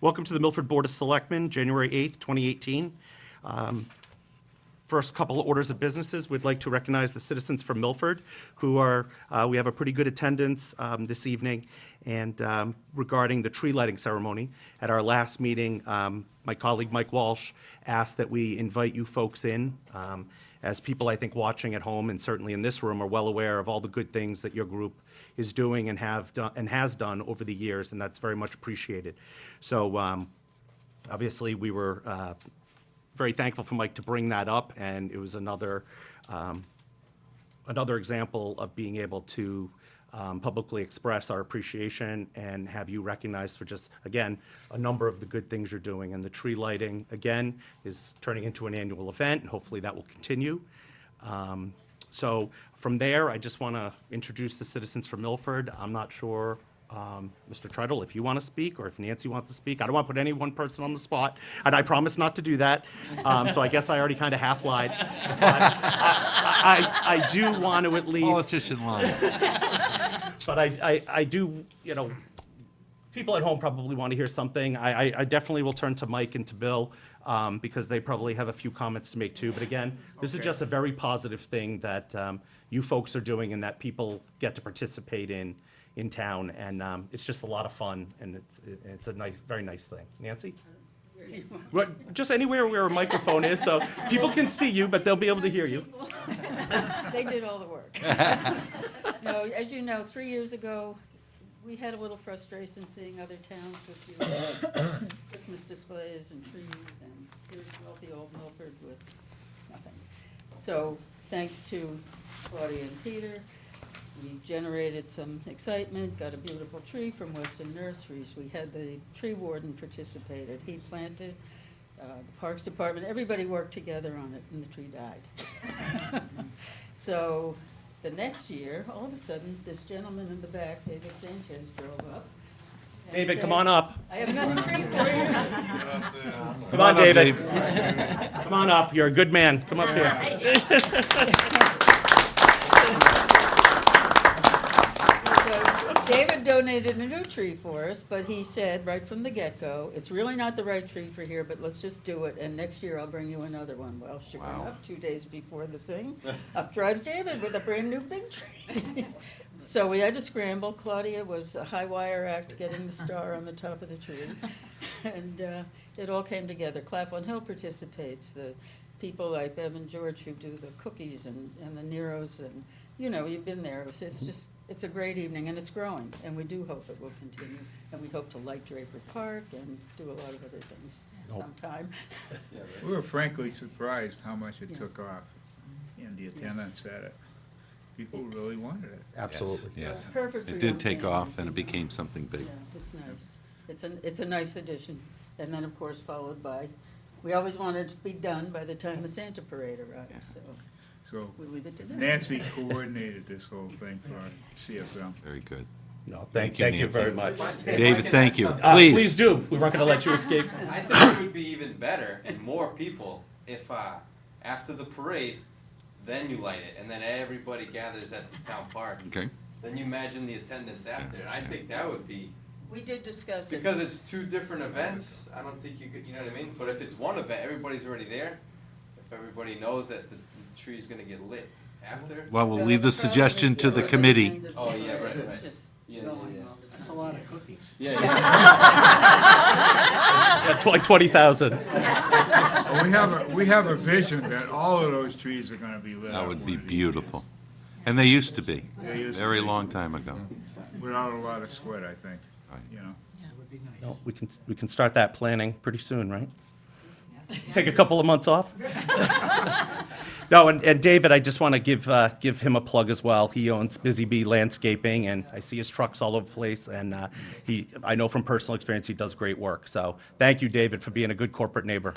Welcome to the Milford Board of Selectmen, January 8th, 2018. First couple of orders of businesses, we'd like to recognize the citizens from Milford who are, we have a pretty good attendance this evening. And regarding the tree lighting ceremony, at our last meeting, my colleague Mike Walsh asked that we invite you folks in. As people, I think, watching at home and certainly in this room are well aware of all the good things that your group is doing and has done over the years, and that's very much appreciated. So obviously, we were very thankful for Mike to bring that up, and it was another example of being able to publicly express our appreciation and have you recognized for just, again, a number of the good things you're doing. And the tree lighting, again, is turning into an annual event, and hopefully that will continue. So from there, I just want to introduce the citizens from Milford. I'm not sure, Mr. Treadle, if you want to speak or if Nancy wants to speak. I don't want to put any one person on the spot, and I promise not to do that. So I guess I already kind of half lied. But I do want to at least. Politician line. But I do, you know, people at home probably want to hear something. I definitely will turn to Mike and to Bill because they probably have a few comments to make too. But again, this is just a very positive thing that you folks are doing and that people get to participate in town. And it's just a lot of fun, and it's a nice, very nice thing. Nancy? Just anywhere where a microphone is, so people can see you, but they'll be able to hear you. They did all the work. No, as you know, 3 years ago, we had a little frustration seeing other towns with Christmas displays and trees, and here's wealthy old Milford with nothing. So, thanks to Claudia and Peter, we generated some excitement, got a beautiful tree from Weston Nurseries. We had the tree warden participated. He planted, the Parks Department, everybody worked together on it, and the tree died. So the next year, all of a sudden, this gentleman in the back, David Sanchez, drove up. And David, said, come on up. I have another tree for you. Come on, David. Come on up. You're a good man. Come up here. David donated a new tree for us, but he said right from the get-go, it's really not the right tree for here, but let's just do it, and next year I'll bring you another one. Well, sure enough, 2 days before the thing, up drives David with a brand-new big tree. So we had to scramble. Claudia was a high-wire act getting the star on the top of the tree, and it all came together. Claflin Hill participates, the people like Bev and George who do the cookies and the Neros, and you know, you've been there. It's just, it's a great evening, and it's growing, and we do hope it will continue. And we hope to light Draper Park and do a lot of other things sometime. We were frankly surprised how much it took off and the attendance at it. People really wanted it. Absolutely. Yes. Perfect for It young did take families. off, and it became something big. Yeah, it's nice. It's a nice addition. And then, of course, followed by, we always wanted it to be done by the time the Santa Parade arrived, So we'll leave it to them. Nancy coordinated this whole thing for CFM. Very good. No, Thank thank you, you very Nancy. much. David, thank you. Please Please. do. We weren't going to let you escape. I think it would be even better and more people if after the parade, then you light it, and then everybody gathers at the town park. Okay. Then you imagine the attendance after, and I think that would be, We did discuss it. because it's two different events, I don't think you could, you know what I mean? But if it's one event, everybody's already there, if everybody knows that the tree's gonna get lit after. Well, we'll leave the suggestion to the committee. Oh, yeah, right, It's right. just Yeah, going yeah, yeah. all the time. That's a lot of cookies. Yeah, yeah. Yeah, like 20,000. We have a vision that all of those trees are gonna be lit up. That would be one of these beautiful. And they used to be, They used to very be. long time ago. days, without a lot of sweat, I think, Right. you know. That would be nice. No, we can start that planning pretty soon, right? Take a couple of months off? No, and David, I just want to give him a plug as well. He owns Busy Bee Landscaping, and I see his trucks all over the place, and I know from personal experience he does great work. So thank you, David, for being a good corporate neighbor.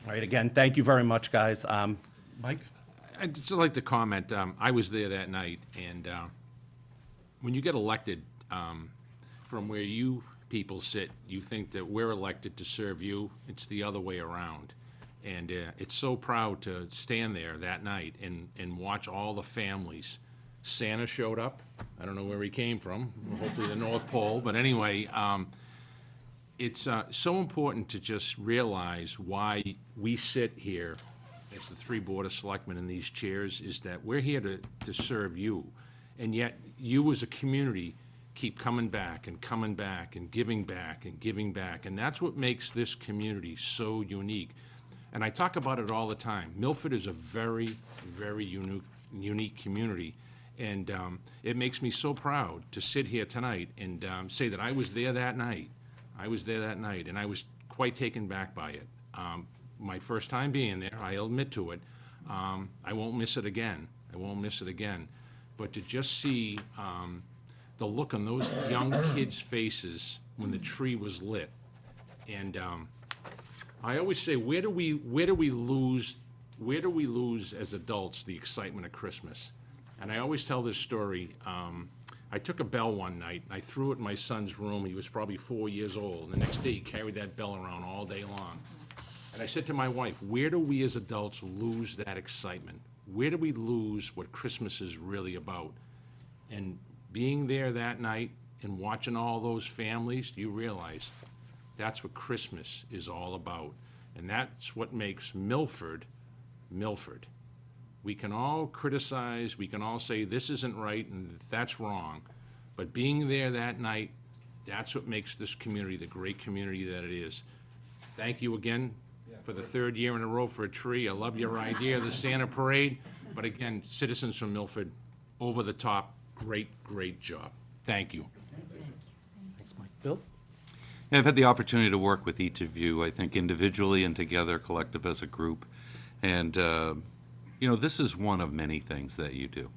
All right, again, thank you very much, guys. Mike? I'd just like to comment, I was there that night, and when you get elected, from where you people sit, you think that we're elected to serve you. It's the other way around. And it's so proud to stand there that night and watch all the families Santa showed up. I don't know where he came from, hopefully the North Pole, but anyway, it's so important to just realize why we sit here as the three Board of Selectmen in these chairs, is that we're here to serve you. And yet, you as a community keep coming back and coming back and giving back and giving back. And that's what makes this community so unique. And I talk about it all the time. Milford is a very, very unique community. And it makes me so proud to sit here tonight and say that I was there that night. I was there that night, and I was quite taken back by it. My first time being there, I'll admit to it. I won't miss it again. I won't miss it again. But to just see the look on those young kids' faces when the tree was lit, and I always say, where do we lose as adults the excitement of Christmas? And I always tell this story. I took a bell one night, and I threw it in my son's room. He was probably 4 years old. And the next day, he carried that bell around all day long. And I said to my wife, where do we as adults lose that excitement? Where do we lose what Christmas is really about? And being there that night and watching all those families, you realize that's what Christmas is all about. And that's what makes Milford, Milford. We can all criticize, we can all say this isn't right and that's wrong, but being there that night, that's what makes this community the great community that it is. Thank you again for the third year in a row for a tree. I love your idea of the Santa Parade, but again, citizens from Milford, over the top, great job. Thank you. Thanks, Mike. Bill? I've had the opportunity to work with each of you, I think individually and together, collective as a group. And, this is one of many things that you do.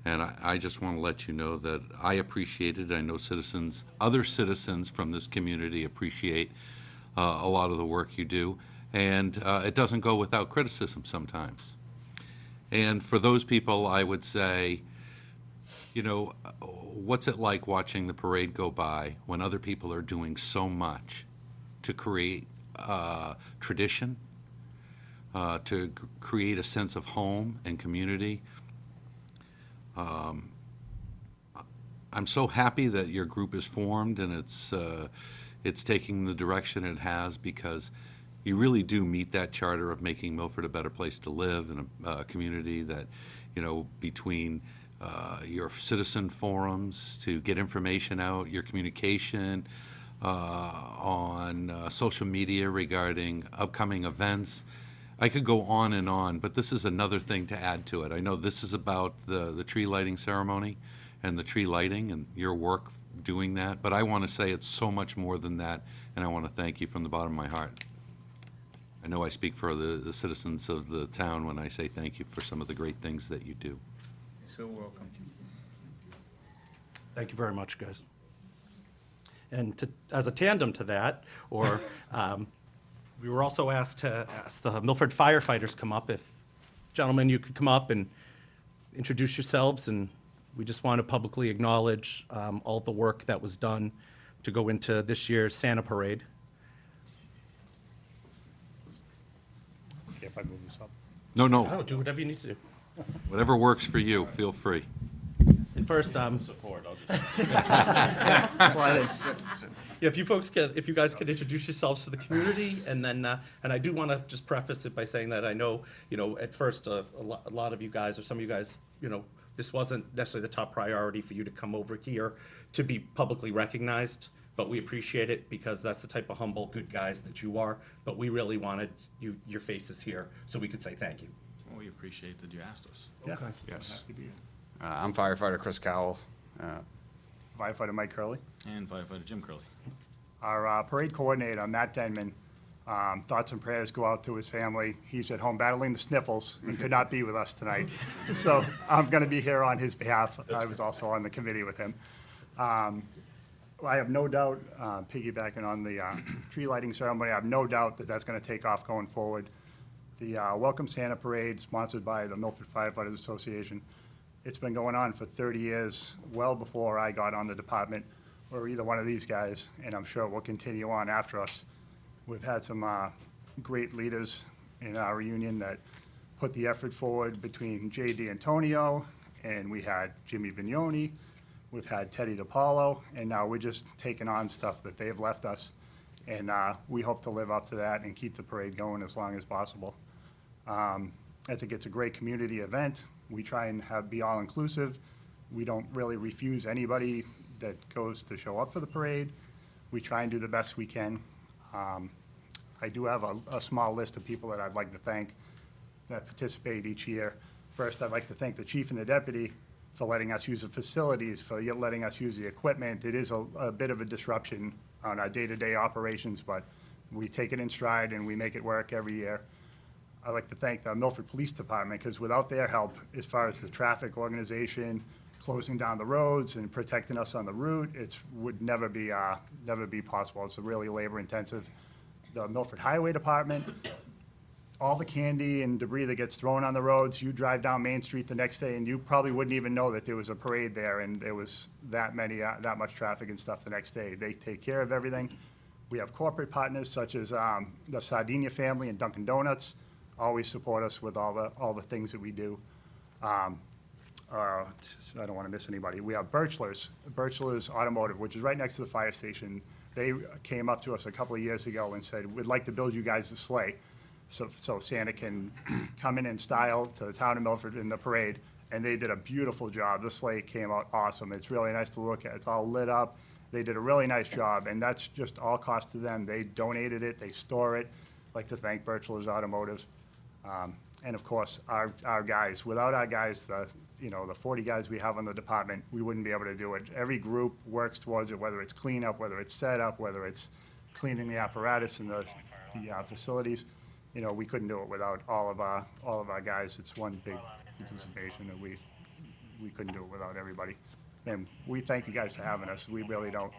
And I just want to let you know that I appreciate it. I know other citizens from this community appreciate a lot of the work you do. And it doesn't go without criticism sometimes. And for those people, I would say, what's it like watching the parade go by when other people are doing so much to create tradition, to create a sense of home and community? I'm so happy that your group is formed and it's taking the direction it has, because you really do meet that charter of making Milford a better place to live, and a community that, between your citizen forums to get information out, your communication on social media regarding upcoming events. I could go on, but this is another thing to add to it. I know this is about the tree lighting ceremony and the tree lighting and your work doing that, but I want to say it's so much more than that, and I want to thank you from the bottom of my heart. I know I speak for the citizens of the town when I say thank you for some of the great things that you do. You're so welcome. Thank you very much, guys. And as a tandem to that, we were also asked to ask the Milford firefighters come up. If, gentlemen, you could come up and introduce yourselves, and we just want to publicly acknowledge all the work that was done to go into this year's Santa Parade. Okay, if I move this up. No, Oh, do whatever you need to do. whatever works for you, feel free. And first, Support, I'll just. if you guys could introduce yourselves to the community, and then, and I do want to just preface it by saying that I know, at first, a lot of you guys, or some of you guys, this wasn't necessarily the top priority for you to come over here to be publicly recognized, but we appreciate it because that's the type of humble, good guys that you are. But we really wanted your faces here so we could say thank you. Well, we appreciate that you asked us. Yeah. Yes. Happy to be here. I'm firefighter Chris Cowell, Firefighter Mike Curley. and firefighter Jim Curley. Our parade coordinator, Matt Denman, thoughts and prayers go out to his family. He's at home battling the sniffles and could not be with us tonight. So I'm going to be here on his behalf. I was also on the committee with him. I have no doubt, piggybacking on the tree lighting ceremony, I have no doubt that that's going to take off going forward. The Welcome Santa Parade, sponsored by the Milford Firefighters Association, it's been going on for 30 years, well before I got on the department, or either one of these guys, and I'm sure it will continue on after us. We've had some great leaders in our reunion that put the effort forward, between J.D. Antonio and we had Jimmy Vignoni, we've had Teddy DiPaolo, and now we're just taking on stuff that they've left us. And we hope to live up to that and keep the parade going as long as possible. I think it's a great community event. We try and be all-inclusive. We don't really refuse anybody that goes to show up for the parade. We try and do the best we can. I do have a small list of people that I'd like to thank that participate each year. First, I'd like to thank the chief and the deputy for letting us use the facilities, for letting us use the equipment. It is a bit of a disruption on our day-to-day operations, but we take it in stride and we make it work every year. I'd like to thank the Milford Police Department, because without their help, as far as the traffic organization, closing down the roads and protecting us on the route, it would never be possible. It's really labor-intensive. The Milford Highway Department, all the candy and debris that gets thrown on the roads, you drive down Main Street the next day and you probably wouldn't even know that there was a parade there and there was that much traffic and stuff the next day. They take care of everything. We have corporate partners such as the Sardinia family and Dunkin' Donuts, always support us with all the things that we do. I don't want to miss anybody. We have Birchlers Automotive, which is right next to the fire station. They came up to us a couple of years ago and said, we'd like to build you guys a sleigh so Santa can come in style to the town of Milford in the parade. And they did a beautiful job. The sleigh came out awesome. It's really nice to look at. It's all lit up. They did a really nice job, and that's just all cost to them. They donated it. They store it. I'd like to thank Birchlers Automotive. And of course, our guys. Without our guys, the 40 guys we have on the department, we wouldn't be able to do it. Every group works towards it, whether it's cleanup, whether it's setup, whether it's cleaning the apparatus and the facilities. We couldn't do it without all of our guys. It's one big participation, and we couldn't do it without everybody. And we thank you guys for having us. We really don't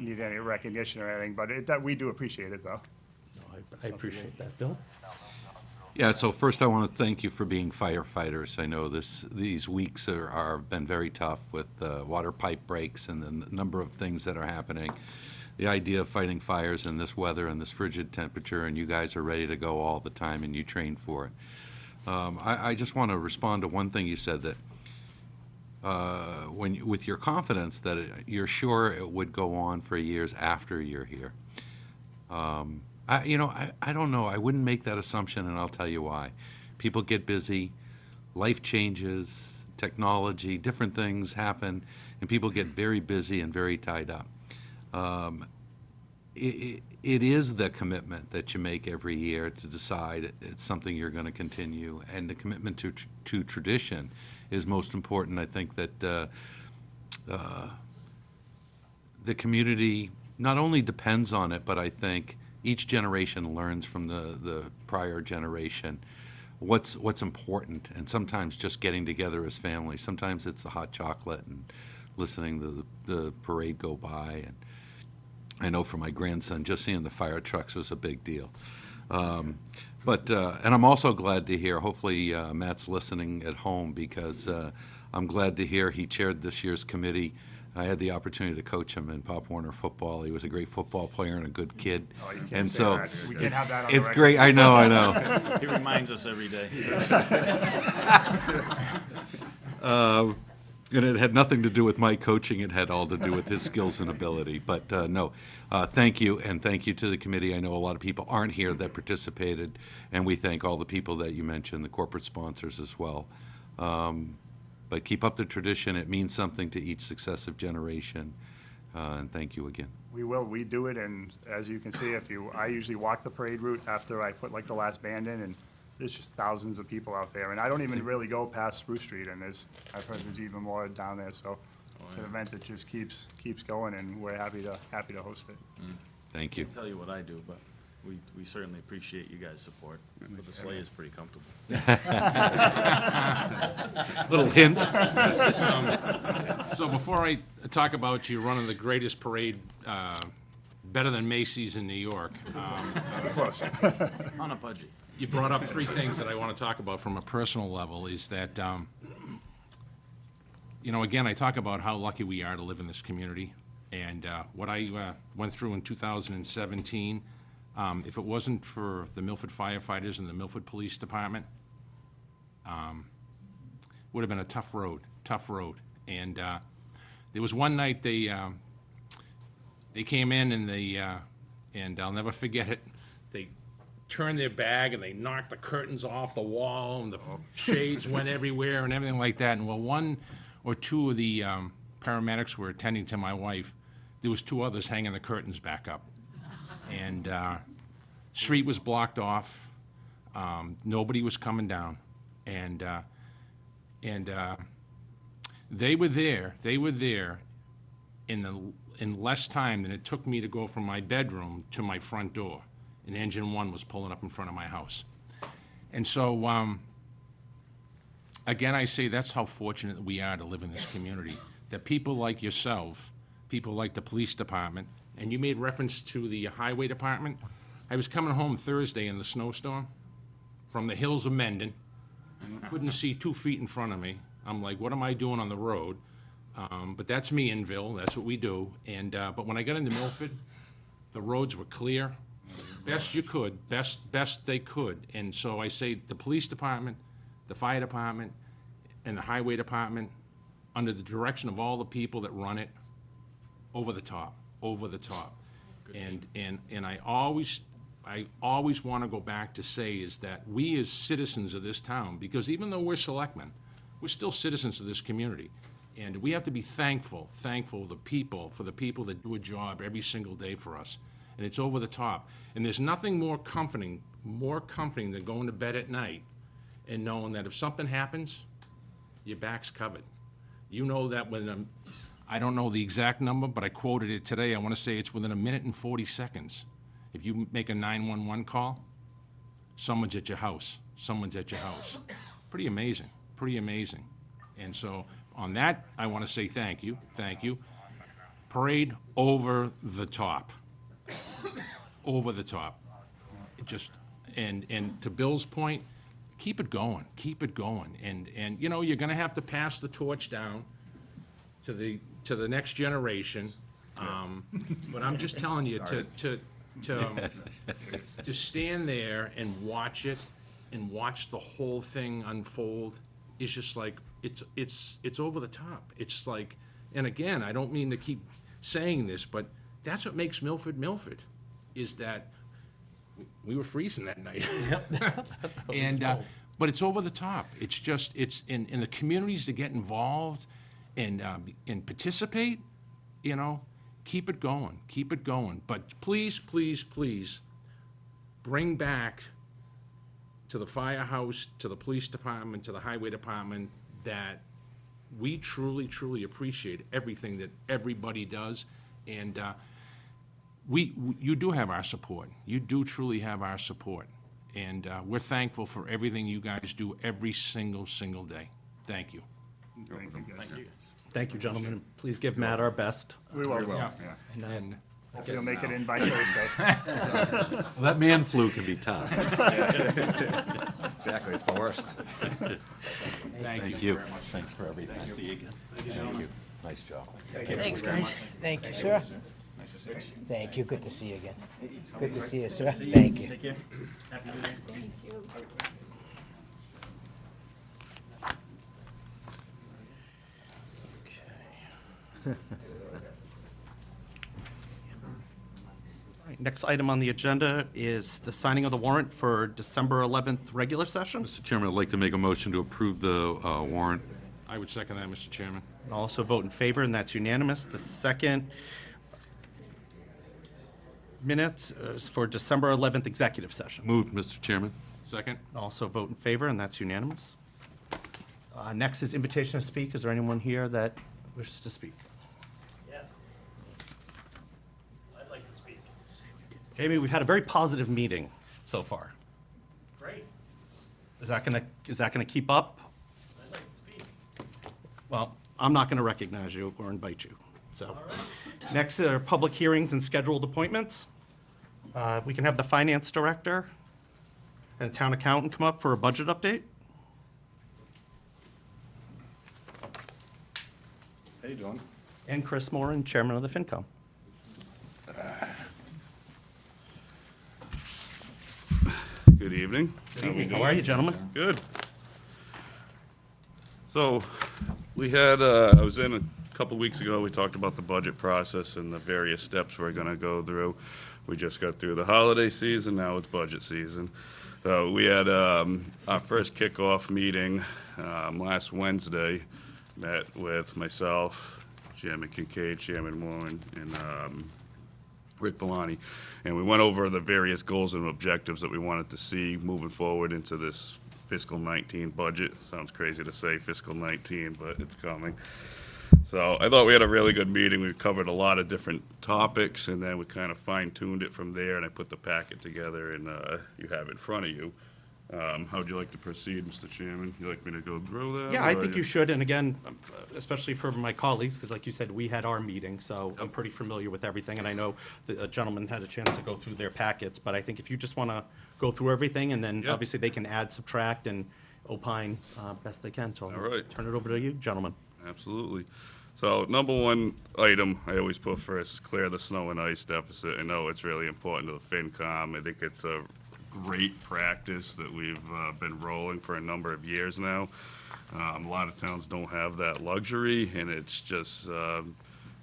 need any recognition or anything, but we do appreciate it, though. I appreciate that, Bill. Yeah, so first I want to thank you for being firefighters. I know these weeks are been very tough with water pipe breaks and the number of things that are happening. The idea of fighting fires in this weather and this frigid temperature, and you guys are ready to go all the time and you train for it. I just want to respond to one thing you said, that with your confidence that you're sure it would go on for years after you're here. I don't know. I wouldn't make that assumption, and I'll tell you why. People get busy, life changes, technology, different things happen, and people get very busy and very tied up. It is the commitment that you make every year to decide it's something you're going to continue, and the commitment to tradition is most important. I think that the community not only depends on it, but I think each generation learns from the prior generation what's important, and sometimes just getting together as family. Sometimes it's the hot chocolate and listening to the parade go by. And I know for my grandson, just seeing the fire trucks was a big deal. And I'm also glad to hear, hopefully Matt's listening at home, because I'm glad to hear he chaired this year's committee. I had the opportunity to coach him in Pop Warner football. He was a great football player and a good kid. Oh, you can't And say so that. We can't have that on the it's record. great. I know. He reminds us every day. And it had nothing to do with my coaching. It had all to do with his skills and ability. But thank you, and thank you to the committee. I know a lot of people aren't here that participated, and we thank all the people that you mentioned, the corporate sponsors as well. But keep up the tradition. It means something to each successive generation. And thank you again. We will. We do it, and as you can see, I usually walk the parade route after I put like the last band in, and there's just thousands of people out there. And I don't even really go past Spruce Street, and I've heard there's even more down there. So it's an event that just keeps going, and we're happy to host it. Thank you. I'll tell you what I do, but we certainly appreciate you guys' support. But the sleigh is pretty comfortable. Little hint. So before I talk about you running the greatest parade, better than Macy's in New York, Close. On a budget. you brought up three things that I want to talk about from a personal level, is that, again, I talk about how lucky we are to live in this community. And what I went through in 2017, if it wasn't for the Milford firefighters and the Milford Police Department, would have been a tough road. tough road. And there was one night they came in and I'll never forget it. They turned their bag and they knocked the curtains off the wall and the shades went everywhere and everything like that. And while one or two of the paramedics were attending to my wife, there was two others hanging the curtains back up. And street was blocked off. Nobody was coming down. And they were there in less time than it took me to go from my bedroom to my front door. And engine one was pulling up in front of my house. And so, again, I say that's how fortunate we are to live in this community, that people like yourself, people like the police department, and you made reference to the highway department. I was coming home Thursday in the snowstorm from the hills of Mendon. Couldn't see 2 feet in front of me. I'm like, what am I doing on the road? But that's me in Ville, that's what we do. And, but when I got into Milford, the roads were clear, best you could, best they could. And so I say the police department, the fire department, and the highway department, under the direction of all the people that run it, over the top. And I always want to go back to say is that we as citizens of this town, because even though we're selectmen, we're still citizens of this community. And we have to be thankful for the people that do a job every single day for us. And it's over the top. And there's nothing more comforting than going to bed at night and knowing that if something happens, your back's covered. You know that when I don't know the exact number, but I quoted it today. I want to say it's within 1 minute and 40 seconds. If you make a 911 call, someone's at your house. Pretty amazing. And so on that, I want to say thank you. Parade over the top. It just, and to Bill's point, keep it going. And you know, you're gonna have to pass the torch down to the next generation. But I'm just telling you, to stand there and watch it and watch the whole thing unfold is just like, it's over the top. It's like, and again, I don't mean to keep saying this, but that's what makes Milford, is that we were freezing that night. And, but it's over the top. It's just, it's in the communities to get involved and participate, you know, keep it going. But please, bring back to the firehouse, to the police department, to the highway department, that we truly appreciate everything that everybody does. And you do have our support. You do truly have our support. And we're thankful for everything you guys do every single day. Thank you. Thank you, gentlemen. Please give Matt our best. We will. And Hopefully he'll make it in by Thursday. That man flu can be tough. Exactly, it's the worst. thank you. Thanks for everything. See you again. Thank you. Nice job. Thanks, guys. Thank you, sir. Thank you. Good to see you again. Good to see you, sir. Thank you. Thank you. Next item on the agenda is the signing of the warrant for December 11th regular session. Mr. Chairman, I'd like to make a motion to approve the warrant. I would second that, Mr. Chairman. I'll also vote in favor, and that's unanimous. The second minutes is for December 11th executive session. Moved, Mr. Chairman. Second? Also vote in favor, and that's unanimous. Next is invitation to speak. Is there anyone here that wishes to speak? Yes. I'd like to speak. Jamie, we've had a very positive meeting so far. Great. Is that gonna keep up? I'd like to speak. Well, I'm not gonna recognize you or invite you, so. Next are public hearings and scheduled appointments. We can have the finance director and town accountant come up for a budget update. How you doing? And Chris Moran, chairman of the FinCom. Good evening. How are you, gentlemen? Good. So, We had, I was in a couple weeks ago, we talked about the budget process and the various steps we're gonna go through. We just got through the holiday season, now it's budget season. So we had our first kickoff meeting last Wednesday, met with myself, Chairman Kincaid, Chairman Moore, and Rick Bellani, and we went over the various goals and objectives that we wanted to see moving forward into this fiscal 19 budget. Sounds crazy to say fiscal 19, but it's coming. So I thought we had a really good meeting. We covered a lot of different topics, and then we kind of fine-tuned it from there, and I put the packet together, and you have it in front of you. How would you like to proceed, Mr. Chairman? You like me to go through that? Yeah, I or think you should, and again, especially for my colleagues, because like you said, we had our meeting, so I'm pretty familiar with everything, and I know the gentleman had a chance to go through their packets, but I think if you just want to go through everything, and then Yeah. obviously they can add, subtract, and opine best they can, so I'll All right. turn it over to you, gentlemen. Absolutely. So number one item I always put first is clear the snow and ice deficit. I know it's really important to the FinCom. I think it's a great practice that we've been rolling for a number of years now. A lot of towns don't have that luxury, and it's just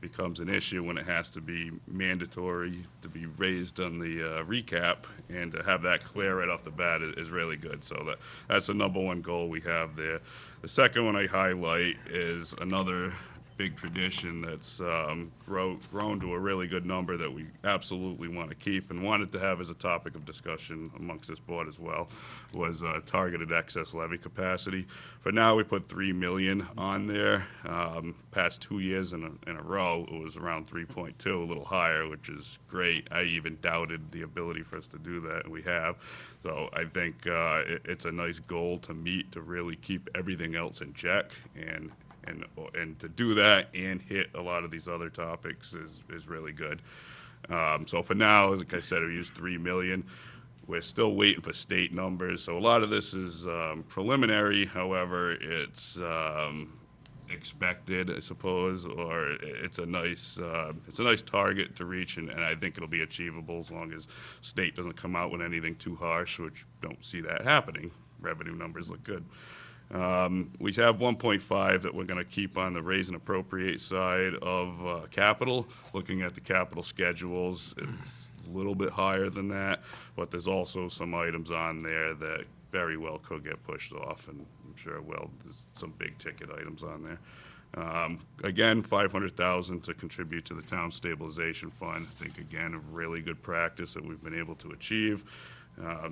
becomes an issue when it has to be mandatory to be raised on the recap, and to have that clear right off the bat is really good. So that's the number one goal we have there. The second one I highlight is another big tradition that's grown to a really good number that we absolutely want to keep and wanted to have as a topic of discussion amongst this board as well, was targeted excess levy capacity. For now, we put 3 million on there. Past 2 years in a row, it was around 3.2, a little higher, which is great. I even doubted the ability for us to do that, and we have. So I think it's a nice goal to meet, to really keep everything else in check, and to do that and hit a lot of these other topics is really good. So for now, like I said, we used 3 million. We're still waiting for state numbers, so a lot of this is preliminary. However, it's expected, I suppose, or it's a nice target to reach, and I think it'll be achievable as long as state doesn't come out with anything too harsh, which don't see that happening. Revenue numbers look good. We have 1.5 that we're going to keep on the raise and appropriate side of capital. Looking at the capital schedules, it's a little bit higher than that, but there's also some items on there that very well could get pushed off, and I'm sure there's some big ticket items on there. Again, 500,000 to contribute to the town stabilization fund. I think, again, a really good practice that we've been able to achieve.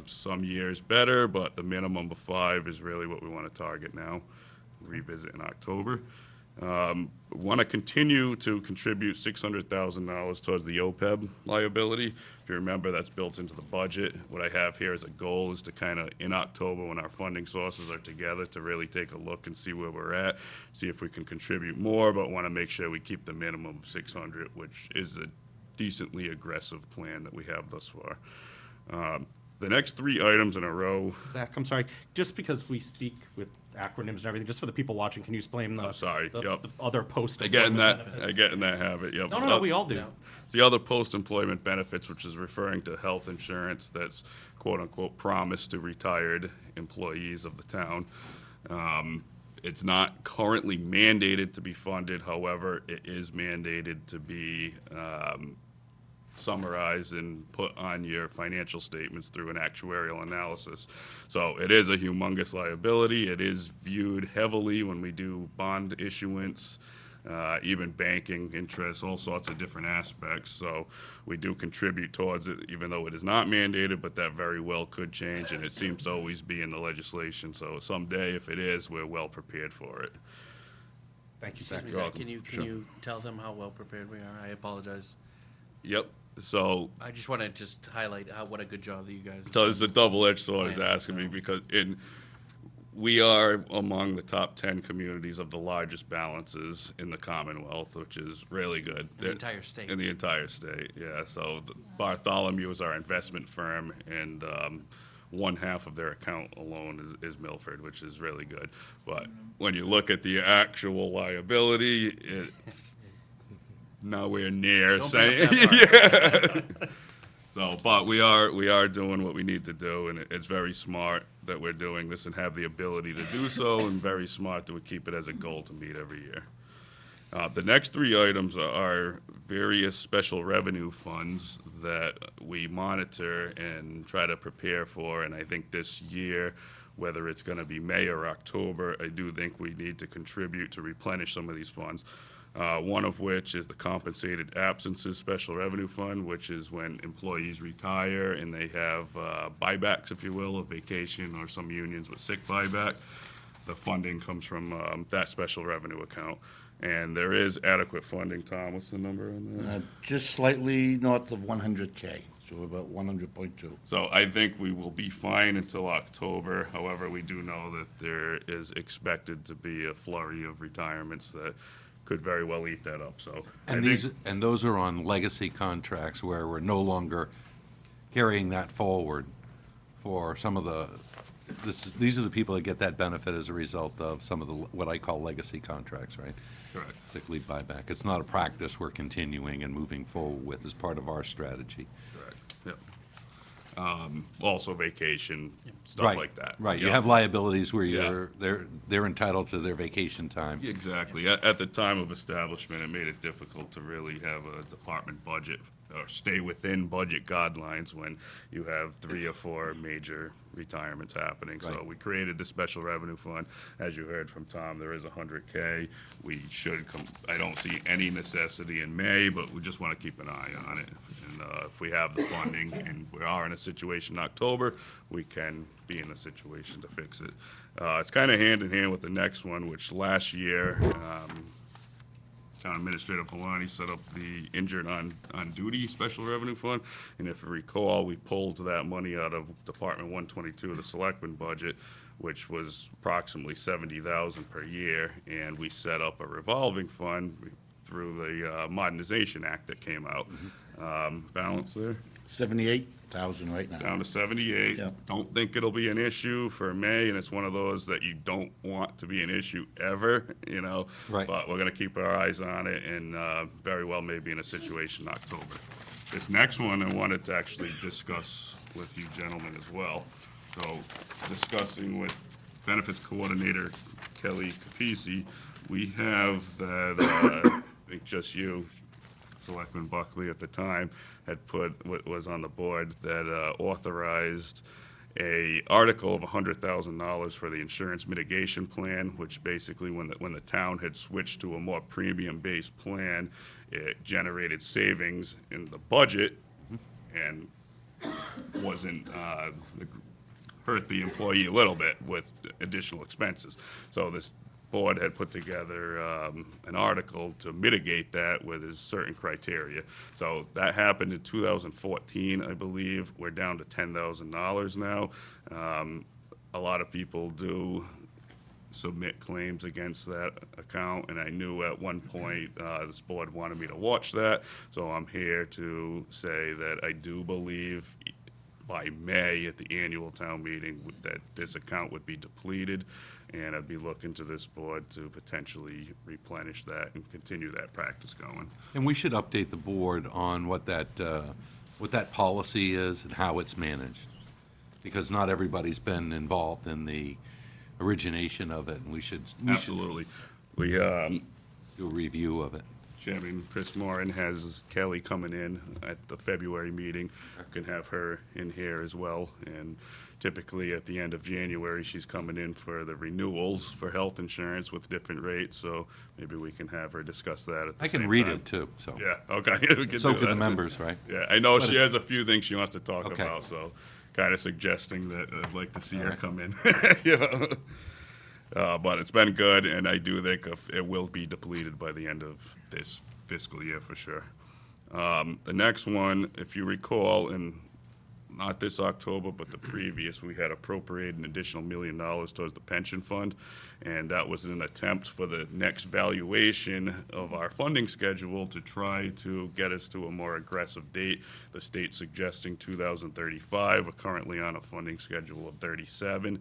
Some years better, but the minimum of 5 is really what we want to target now. Revisit in October. Want to continue to contribute $600,000 towards the OPEB liability. If you remember, that's built into the budget. What I have here as a goal is to kind of, in October, when our funding sources are together, to really take a look and see where we're at, see if we can contribute more, but want to make sure we keep the minimum of 600, which is a decently aggressive plan that we have thus far. The next 3 items in a row. Zach, I'm sorry, just because we speak with acronyms and everything, just for the people watching, can you explain the, I'm sorry, the, yep. the other post? I get in that habit, yep. No, we all do. It's the other post-employment benefits, which is referring to health insurance that's quote-unquote promised to retired employees of the town. It's not currently mandated to be funded, however, it is mandated to be summarized and put on your financial statements through an actuarial analysis. So it is a humongous liability. It is viewed heavily when we do bond issuance, even banking, interest, all sorts of different aspects. So we do contribute towards it, even though it is not mandated, but that very well could change, and it seems to always be in the legislation. So someday, if it is, we're well prepared for it. Thank you, Zach. Excuse me, You're Zach, welcome. can Sure. you tell them how well prepared we are? I apologize. Yep. So I just want to just highlight what a good job that you guys have So it's a done. double-edged sword, is Yeah. asking me, because we are among the top 10 communities of the largest balances in the Commonwealth, which is really good. In the entire state. In the entire state, yeah. So Bartholomew is our investment firm, and one half of their account alone is Milford, which is really good. But when you look at the actual liability, it's nowhere near Don't saying. bring up that part. Yeah. So, but we are doing what we need to do, and it's very smart that we're doing this and have the ability to do so, and very smart that we keep it as a goal to meet every year. The next three items are various special revenue funds that we monitor and try to prepare for, and I think this year, whether it's gonna be May or October, I do think we need to contribute to replenish some of these funds. One of which is the compensated absences special revenue fund, which is when employees retire and they have buybacks, if you will, of vacation, or some unions with sick buyback. The funding comes from that special revenue account. And there is adequate funding. Tom, what's the number on that? Just slightly north of 100K, so about 100.2. So I think we will be fine until October. However, we do know that there is expected to be a flurry of retirements that could very well eat that up, so. And those are on legacy contracts where we're no longer carrying that forward for some of the, these are the people that get that benefit as a result of some of the, what I call legacy contracts, right? Correct. Sick leave buyback. It's not a practice we're continuing and moving forward with as part of our strategy. Correct, yep. Also vacation, stuff Right, like that. Right, you Yep. have liabilities where Yeah. they're entitled to their vacation time. Exactly. At the time of establishment, it made it difficult to really have a department budget or stay within budget guidelines when you have 3 or 4 major retirements happening. So Right. we created the special revenue fund. As you heard from Tom, there is 100K. We should I don't see any necessity in May, but we just want to keep an eye on it. And if we have the funding and we are in a situation in October, we can be in a situation to fix it. It's kind of hand in hand with the next one, which last year, Town Administrator Valani set up the Injured on Duty Special Revenue Fund, and if you recall, we pulled that money out of Department 122 of the Selectmen budget, which was approximately $70,000 per year, and we set up a revolving fund through the Modernization Act that came out. Balance there? 78,000 right now. Down to 78. Yep. Don't think it'll be an issue for May, and it's one of those that you don't want to be an issue ever, you know? Right. But we're gonna keep our eyes on it, and very well may be in a situation in October. This next one, I wanted to actually discuss with you gentlemen as well. So, discussing with Benefits Coordinator Kelly Capisi, we have that, I think just you, Selectman Buckley at the time, had put what was on the board that authorized a article of $100,000 for the insurance mitigation plan, which basically when the town had switched to a more premium-based plan, it generated savings in the budget and wasn't hurt the employee a little bit with additional expenses. So this board had put together an article to mitigate that with certain criteria. So that happened in 2014, I believe. We're down to $10,000 now. A lot of people do submit claims against that account, and I knew at one point this board wanted me to watch that. So I'm here to say that I do believe by May at the annual town meeting that this account would be depleted, and I'd be looking to this board to potentially replenish that and continue that practice going. And we should update the board on what that policy is and how it's managed, because not everybody's been involved in the origination of it, and we should Absolutely. We, do a review of it. Chairman Chris Moran has Kelly coming in at the February meeting. Can have her in here as well. And typically at the end of January, she's coming in for the renewals for health insurance with different rates. So maybe we can have her discuss that at the I same can read time. it too, so. Yeah, okay. We can So do can the that. members, right? Yeah, I know But she it- has a few things she wants to talk Okay. about, so kind of suggesting that I'd like to see her right. come in. You know? But it's been good, and I do think it will be depleted by the end of this fiscal year for sure. The next one, if you recall, in not this October, but the previous, we had appropriated an additional $1 million towards the pension fund, and that was an attempt for the next valuation of our funding schedule to try to get us to a more aggressive date. The state suggesting 2035. We're currently on a funding schedule of 37.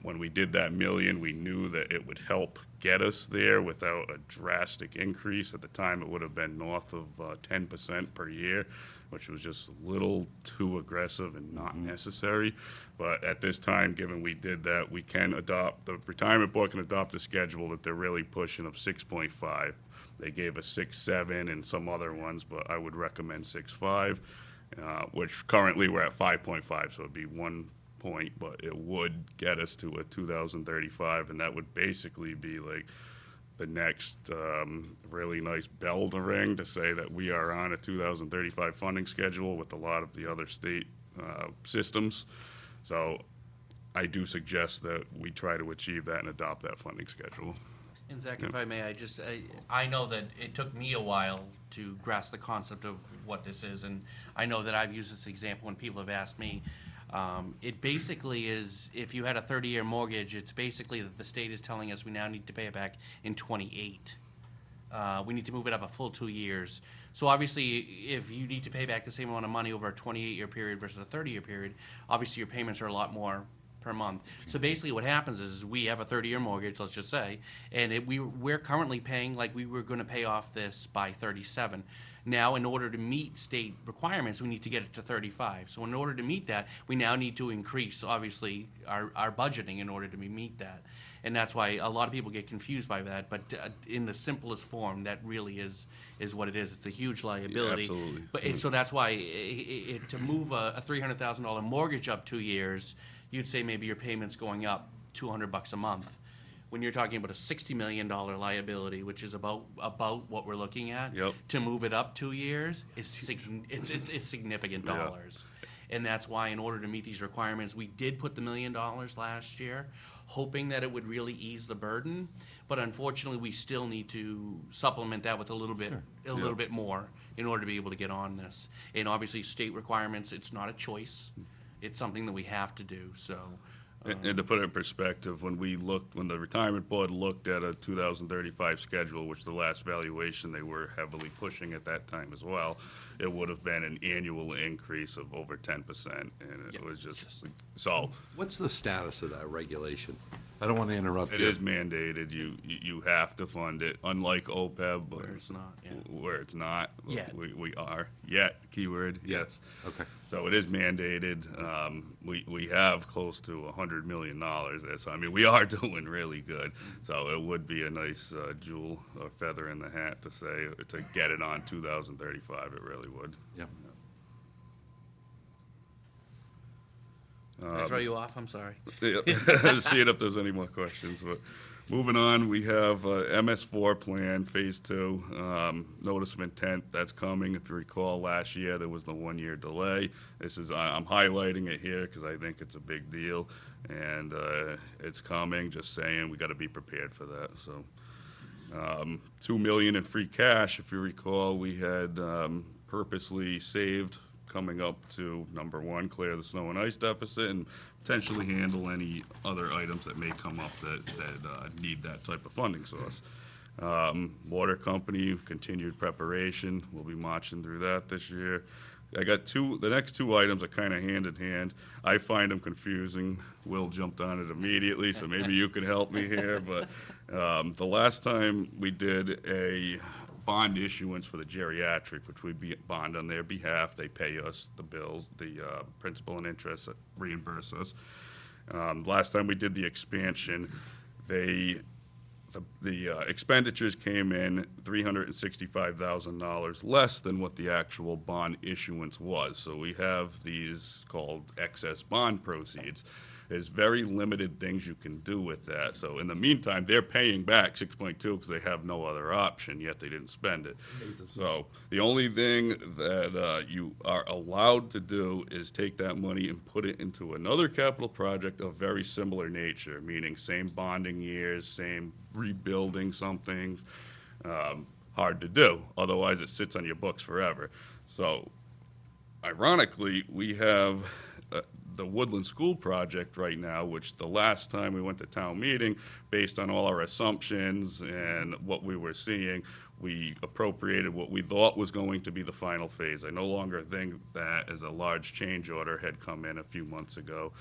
When we did that million, we knew that it would help get us there without a drastic increase. At the time, it would have been north of 10% per year, which was just a little too aggressive and not necessary. But at this time, given we did that, we can adopt, the retirement board can adopt a schedule that they're really pushing of 6.5. They gave us 6.7 and some other ones, but I would recommend 6.5, which currently we're at 5.5, so it'd be 1 point, but it would get us to a 2035, and that would basically be like the next really nice bell to ring to say that we are on a 2035 funding schedule with a lot of the other state systems. So I do suggest that we try to achieve that and adopt that funding schedule. And Zach, if I may, I know that it took me a while to grasp the concept of what this is, and I know that I've used this example when people have asked me. It basically is, if you had a 30-year mortgage, it's basically that the state is telling us we now need to pay it back in 28. We need to move it up a full 2 years. So obviously, if you need to pay back the same amount of money over a 28-year period versus a 30-year period, obviously your payments are a lot more per month. So basically what happens is we have a 30-year mortgage, let's just say, and we're currently paying like we were going to pay off this by 37. Now, in order to meet state requirements, we need to get it to 35. So in order to meet that, we now need to increase, obviously, our budgeting in order to meet that. And that's why a lot of people get confused by that. But in the simplest form, that really is what it is. It's a huge liability. Yeah, absolutely. But so that's why to move a $300,000 mortgage up 2 years, you'd say maybe your payment's going up $200 a month. When you're talking about a $60 million liability, which is about what we're looking at, Yep. to move it up 2 years is it's significant Yeah. dollars. And that's why, in order to meet these requirements, we did put the $1 million last year, hoping that it would really ease the burden. But unfortunately, we still need to supplement that with a little bit more in order to be able to get on this. And obviously, state requirements, it's not a choice. It's something that we have to do, so. And to put it in perspective, when the retirement board looked at a 2035 schedule, which the last valuation they were heavily pushing at that time as well, it would have been an annual increase of over 10%, and it was just, so. What's the status of that regulation? I don't want to interrupt It you. is mandated, you have to fund it, unlike OPEB. Where it's not, yeah. Where it's not. Yet. We are, yet, keyword, yes. Okay. So it is mandated. We have close to $100 million there, so I mean, we are doing really good. So it would be a nice jewel or feather in the hat to say, to get it on 2035, it really would. Yeah. Did I throw you off? I'm sorry. Yeah, seeing if there's any more questions, but moving on, we have MS4 plan, phase 2, notice of intent, that's coming. If you recall, last year, there was the 1-year delay. This is, I'm highlighting it here because I think it's a big deal, and it's coming, just saying, we gotta be prepared for that, so. $2 million in free cash, if you recall, we had purposely saved coming up to, number one, clear the snow and ice deficit and potentially handle any other items that may come up that need that type of funding source. Water company, continued preparation. We'll be marching through that this year. I got the next two items are kind of hand in hand. I find them confusing. Will jumped on it immediately, so maybe you could help me here. But the last time we did a bond issuance for the geriatric, which we bond on their behalf. They pay us the bills, the principal and interest, reimburse us. Last time we did the expansion, the expenditures came in $365,000 less than what the actual bond issuance was. So we have these called excess bond proceeds. There's very limited things you can do with that. So in the meantime, they're paying back 6.2 because they have no other option, yet they didn't spend it. So the only thing that you are allowed to do is take that money and put it into another capital project of very similar nature, meaning same bonding years, same rebuilding something. Hard to do. Otherwise, it sits on your books forever. So ironically, we have the Woodland School project right now, which the last time we went to town meeting, based on all our assumptions and what we were seeing, we appropriated what we thought was going to be the final phase. I no longer think that as a large change order had come in a few months ago.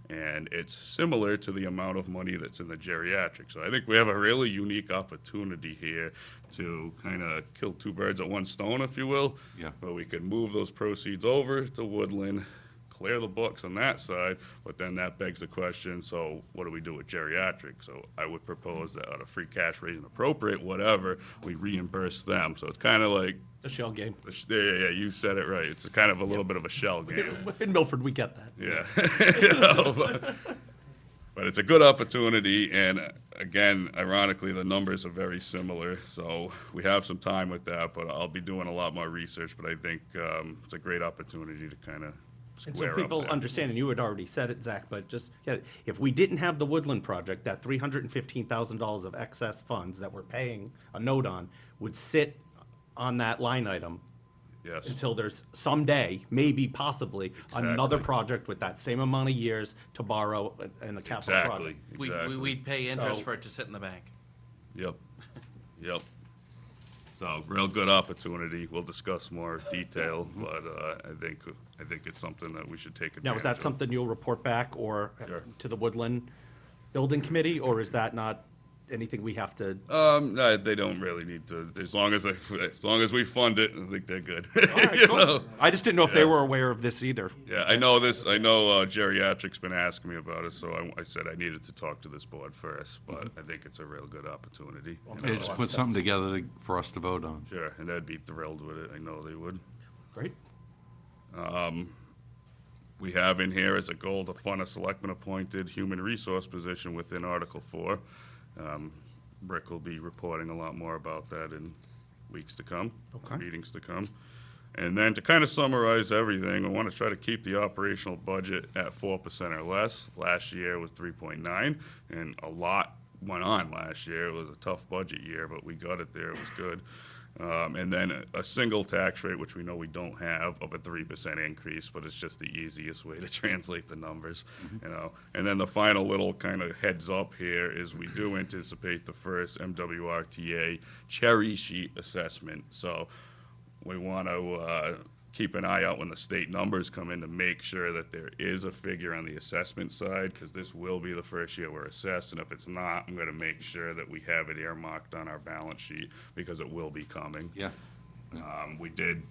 And it's similar to the amount of money that's in the geriatric. So I think we have a really unique opportunity here to kind of kill two birds at one stone, if you will. Yeah. But we could move those proceeds over to Woodland, clear the books on that side, but then that begs the question, so what do we do with geriatric? So I would propose that out of free cash raising appropriate, whatever, we reimburse them. So it's kind of like, The shell game. yeah, you said it right. It's kind of a little bit of a shell game. In Milford, we get that. Yeah. You know, but it's a good opportunity, and again, ironically, the numbers are very similar, so we have some time with that, but I'll be doing a lot more research, but I think it's a great opportunity to kind of And square so up people there. understand, and you had already said it, Zach, but just, yeah, if we didn't have the Woodland project, that $315,000 of excess funds that we're paying a note on would sit on that line item Yes. until there's someday, maybe possibly, another Exactly. project with that same amount of years to borrow in a capital Exactly, project. exactly. We'd pay interest So- for it to sit in the bank. Yep, yep. So, real good opportunity. We'll discuss more detail, but I think it's something that we should take advantage of. Now, is that something you'll report back or Sure. to the Woodland Building Committee, or is that not anything we have to? No, they don't really need to, as long as we fund it, I think they're good. Alright, You cool. know? I just didn't know if they Yeah. were aware of this either. Yeah, I know geriatric's been asking me about it, so I said I needed to talk to this board first, but I think it's a real good opportunity. Yeah, just put something together for us to vote on. Sure, and they'd be thrilled with it, I know they would. Great. We have in here as a goal to fund a selectman-appointed human resource position within Article 4. Rick will be reporting a lot more about that in weeks to come, Okay. meetings to come. And then to kind of summarize everything, we want to try to keep the operational budget at 4% or less. Last year was 3.9, and a lot went on last year. It was a tough budget year, but we got it there. It was good. And then a single tax rate, which we know we don't have, of a 3% increase, but it's just the easiest way to translate the numbers, you know. And then the final little kind of heads up here is we do anticipate the first MWRTA cherry sheet assessment. So we want to keep an eye out when the state numbers come in to make sure that there is a figure on the assessment side, because this will be the first year we're assessed, and if it's not, I'm going to make sure that we have it earmarked on our balance sheet, because it will be coming. Yeah. We did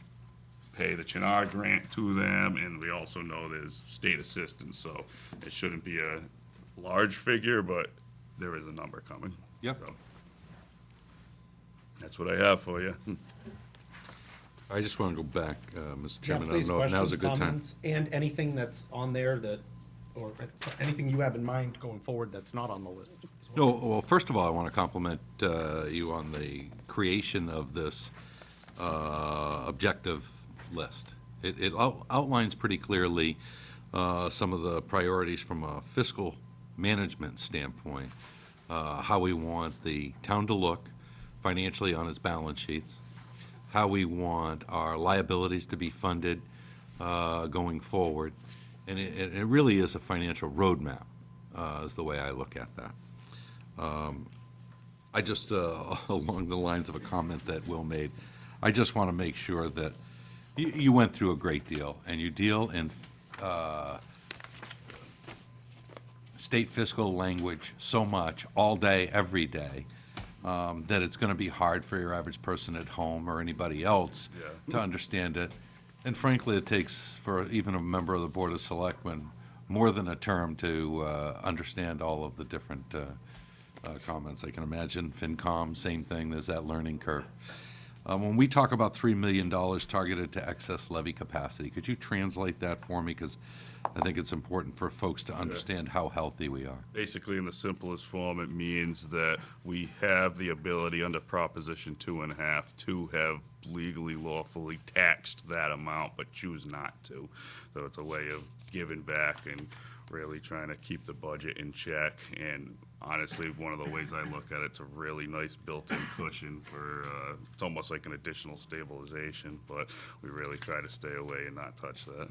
pay the Chenard grant to them, and we also know there's state assistance, so it shouldn't be a large figure, but there is a number coming. Yep. So, that's what I have for you. I just want to go back, Mr. Yeah, Chairman. I please, don't know if now's a questions, good time. comments, and anything that's on there that, or anything you have in mind going forward that's not on the list. No, well, first of all, I want to compliment you on the creation of this objective list. It outlines pretty clearly some of the priorities from a fiscal management standpoint, how we want the town to look financially on its balance sheets, how we want our liabilities to be funded going forward. And it really is a financial roadmap, is the way I look at that. I just, along the lines of a comment that Will made, I just want to make sure that you went through a great deal, and you deal in state fiscal language so much, all day, every day, that it's going to be hard for your average person at home or anybody else to understand it. And frankly, it takes, for even a member of the Board of Selectmen, more than a term to understand all of the different comments. I can imagine FinCom, same thing, there's that learning curve. When we talk about $3 million targeted to excess levy capacity, could you translate that for me? Because I think it's important for folks to understand how healthy we are. Basically, in the simplest form, it means that we have the ability under Proposition 2.5 to have legally, lawfully taxed that amount, but choose not to. So it's a way of giving back and really trying to keep the budget in check. And honestly, one of the ways I look at it, it's a really nice built-in cushion for, it's almost like an additional stabilization, but we really try to stay away and not touch that.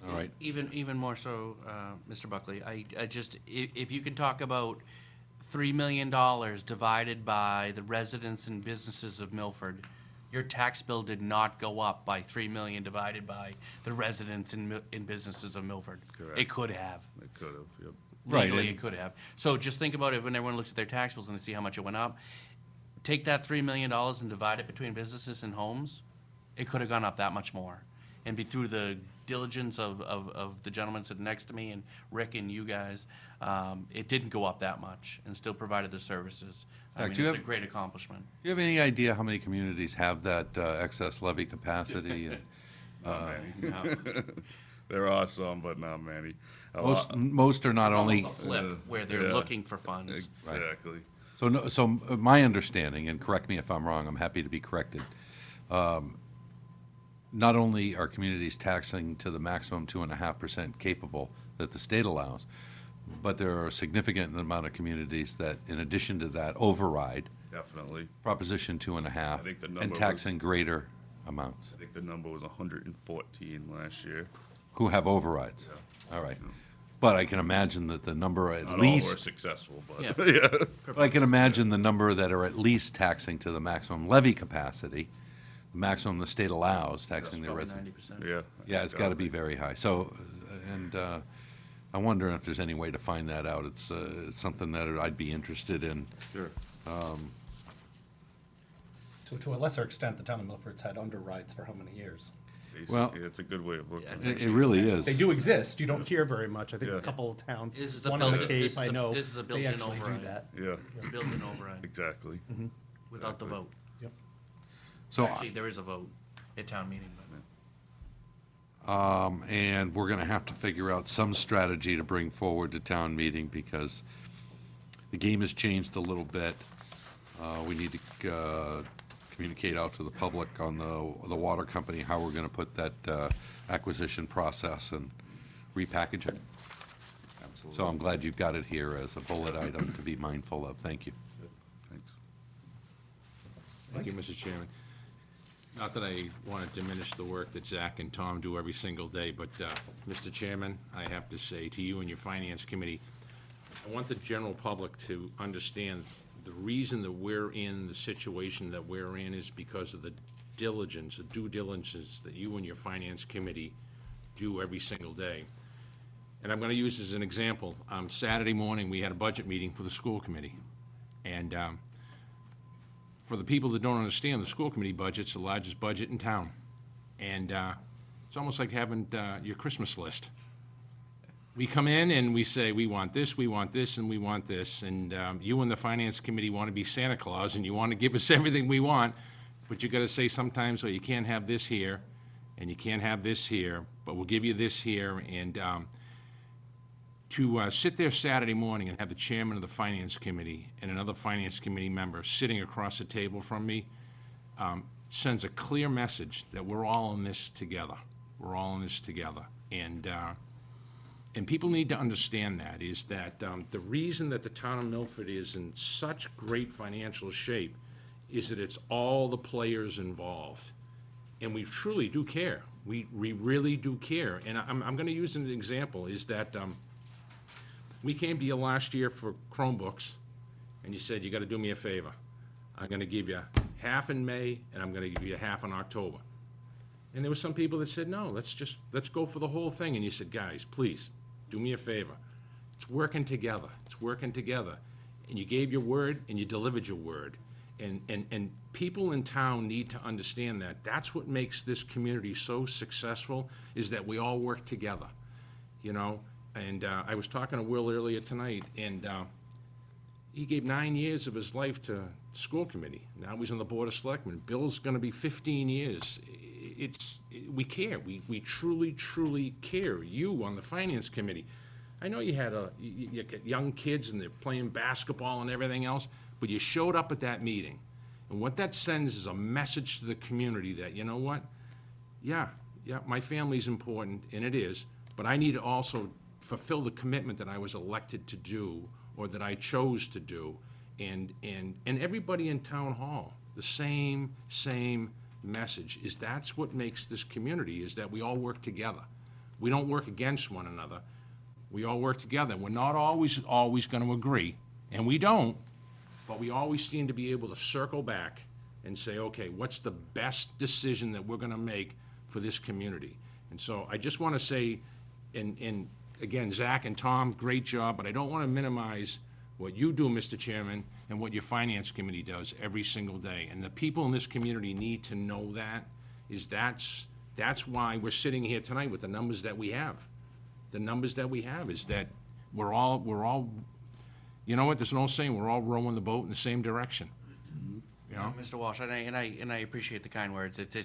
All right. Even more so, Mr. Buckley, I just, if you can talk about $3 million divided by the residents and businesses of Milford, your tax bill did not go up by 3 million divided by the residents and businesses of Milford. Correct. It could have. It could have, yep. Right, Legally, and- it could have. So just think about it when everyone looks at their tax bills and they see how much it went up. Take that $3 million and divide it between businesses and homes, it could have gone up that much more. And be through the diligence of the gentleman sitting next to me and Rick and you guys, it didn't go up that much and still provided the services. I Jack, mean, do you it's a have- great accomplishment. Do you have any idea how many communities have that excess levy capacity? And, Not many. No. There are some, but not many. most are not It's only. almost a flip where they're yeah. looking for funds. Exactly. So, no, so my understanding, and correct me if I'm wrong, I'm happy to be corrected. Not only are communities taxing to the maximum 2.5% capable that the state allows, but there are a significant amount of communities that, in addition to that, override Definitely. Proposition 2.5 think the number and was- taxing greater amounts. I think the number was 114 last year. Who have overrides? All right. But I can imagine that the number at Not all were least, successful, but Yeah. yeah. but I can imagine the number that are at least taxing to the maximum levy capacity, the maximum the state allows, taxing their Probably residents. 90%. Yeah. Yeah, it's got to be very high. So, and I wonder if there's any way to find that out. It's something that I'd be interested in. Sure. To a lesser extent, the town of Milford's had underrides for how many years? Well- Basically, it's a good way of looking at It it. really is. They do exist, you don't hear very much, I think Yeah. a couple of towns, This is a one on the built- Cape, this is I a- know, this is a they built-in actually do override. that. Yeah, It's a built-in override exactly. without the vote. Yep. So, Actually, there is a vote at town meeting, but. and we're going to have to figure out some strategy to bring forward to town meeting because the game has changed a little bit. We need to communicate out to the public on the water company, how we're going to put that acquisition process and repackage it. So I'm glad you've got it here as a bullet item to be mindful of. Thank you. Thanks. Thank you, Mr. Chairman. Not that I want to diminish the work that Zach and Tom do every single day, but, Mr. Chairman, I have to say to you and your Finance Committee, I want the general public to understand the reason that we're in the situation that we're in is because of the diligence, the due diligence that you and your Finance Committee do every single day. And I'm going to use as an example, Saturday morning, we had a budget meeting for the school committee. And for the people that don't understand, the school committee budget's the largest budget in town. And it's almost like having your Christmas list. We come in and we say, we want this, and we want this. And you and the Finance Committee want to be Santa Claus, and you want to give us everything we want. But you got to say sometimes, well, you can't have this here, and you can't have this here, but we'll give you this here. And to sit there Saturday morning and have the chairman of the Finance Committee and another Finance Committee member sitting across the table from me sends a clear message that we're all in this together. We're all in this together. And people need to understand that, is that the reason that the town of Milford is in such great financial shape is that it's all the players involved. And we truly do care. We really do care. And I'm going to use an example, is that we came to you last year for Chromebooks, and you said, you got to do me a favor. I'm going to give you half in May, and I'm going to give you half in October. And there were some people that said, no, let's go for the whole thing. And you said, guys, please, do me a favor. It's working together. It's working together. And you gave your word, and you delivered your word. And people in town need to understand that. That's what makes this community so successful, is that we all work together, you know? And I was talking to Will earlier tonight, and he gave 9 years of his life to the school committee. Now he's on the Board of Selectmen. Bill's gonna be 15 years. We care. We truly, truly care. You on the Finance Committee. I know you had you got young kids and they're playing basketball and everything else, but you showed up at that meeting. And what that sends is a message to the community that, you know what? Yeah, my family's important, and it is, but I need to also fulfill the commitment that I was elected to do, or that I chose to do. And everybody in town hall, the same message, is that's what makes this community, is that we all work together. We don't work against one another. We all work together. We're not always going to agree, and we don't, but we always seem to be able to circle back and say, okay, what's the best decision that we're gonna make for this community? And so I just wanna say, and again, Zach and Tom, great job, but I don't wanna minimize what you do, Mr. Chairman, and what your finance committee does every single day. And the people in this community need to know that, that's why we're sitting here tonight with the numbers that we have. The numbers that we have is that we're all, you know what, there's an old saying, we're all rowing the boat in the same direction. You know? Mr. Walsh, and I appreciate the kind words. It's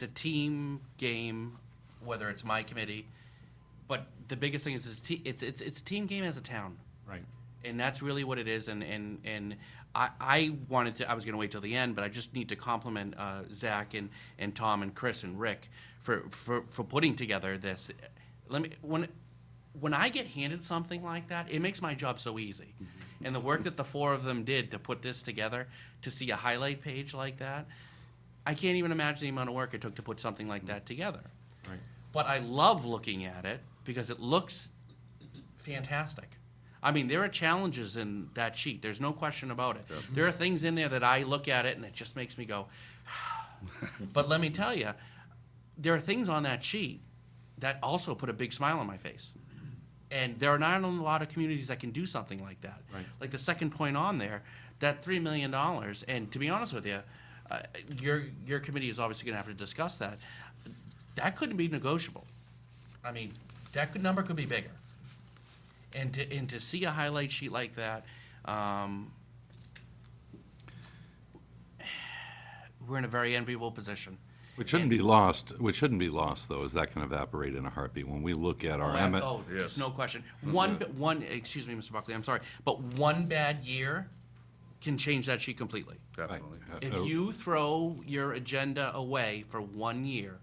a team game, whether it's my committee, but the biggest thing is it's a team game as a town. Right. And that's really what it is, and I was gonna wait till the end, but I just need to compliment Zach and Tom and Chris and Rick for putting together this. When I get handed something like that, it makes my job so easy. And the work that the four of them did to put this together, to see a highlight page like that, I can't even imagine the amount of work it took to put something like that together. Right. But I love looking at it because it looks fantastic. I mean, there are challenges in that sheet. There's no question about it. There are things in there that I look at it and it just makes me go, but let me tell you, there are things on that sheet that also put a big smile on my face. And there are not a lot of communities that can do something like that. Right. Like the second point on there, that $3 million, and to be honest with you, your committee is obviously gonna have to discuss that. That couldn't be negotiable. I mean, number could be bigger. And to see a highlight sheet like that, we're in a very enviable position. Which shouldn't be lost, though, is that can evaporate in a heartbeat. When we look at our There's no question. Excuse me, Mr. Buckley, I'm sorry, but one bad year can change that sheet completely. Definitely. If you throw your agenda away for 1 year,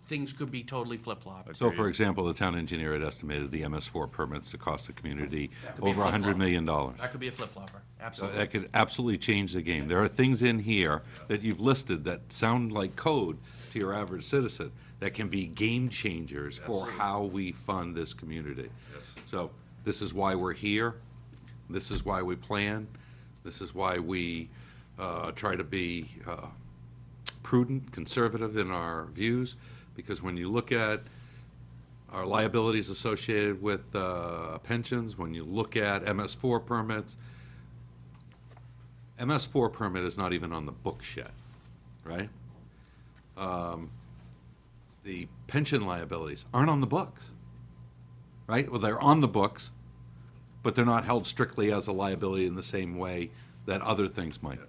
things could be totally flip-flopped. So, for example, the town engineer had estimated the MS4 permits to cost the community That could be a over $100 flip-flop. million. That could be a flip-flopper, absolutely. That could absolutely change the game. There are things in here that you've listed that sound like code to your average citizen that can be game changers for how we fund this community. Yes. So this is why we're here. This is why we plan. This is why we try to be prudent, conservative in our views, because when you look at our liabilities associated with pensions, when you look at MS4 permits, MS4 permit is not even on the books yet, right? The pension liabilities aren't on the books, right? Well, they're on the books, but they're not held strictly as a liability in the same way that other things might.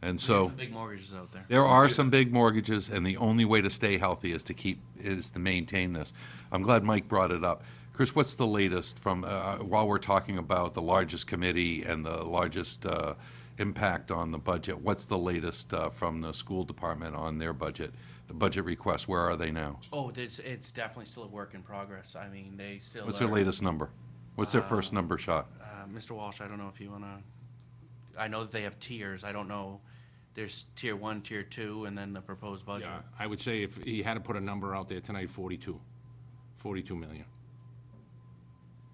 And There's so some big mortgages out there. there are some big mortgages, and the only way to stay healthy is to maintain this. I'm glad Mike brought it up. Chris, what's the latest from, while we're talking about the largest committee and the largest impact on the budget, what's the latest from the school department on their budget, the budget requests? Where are they now? Oh, it's definitely still a work in progress. I mean, they still What's their are- latest number? What's their first number shot? Mr. Walsh, I don't know if you wanna, I know that they have tiers. I don't know. There's tier 1, tier 2, and then the proposed budget. Yeah, I would say if he had to put a number out there tonight, 42 million.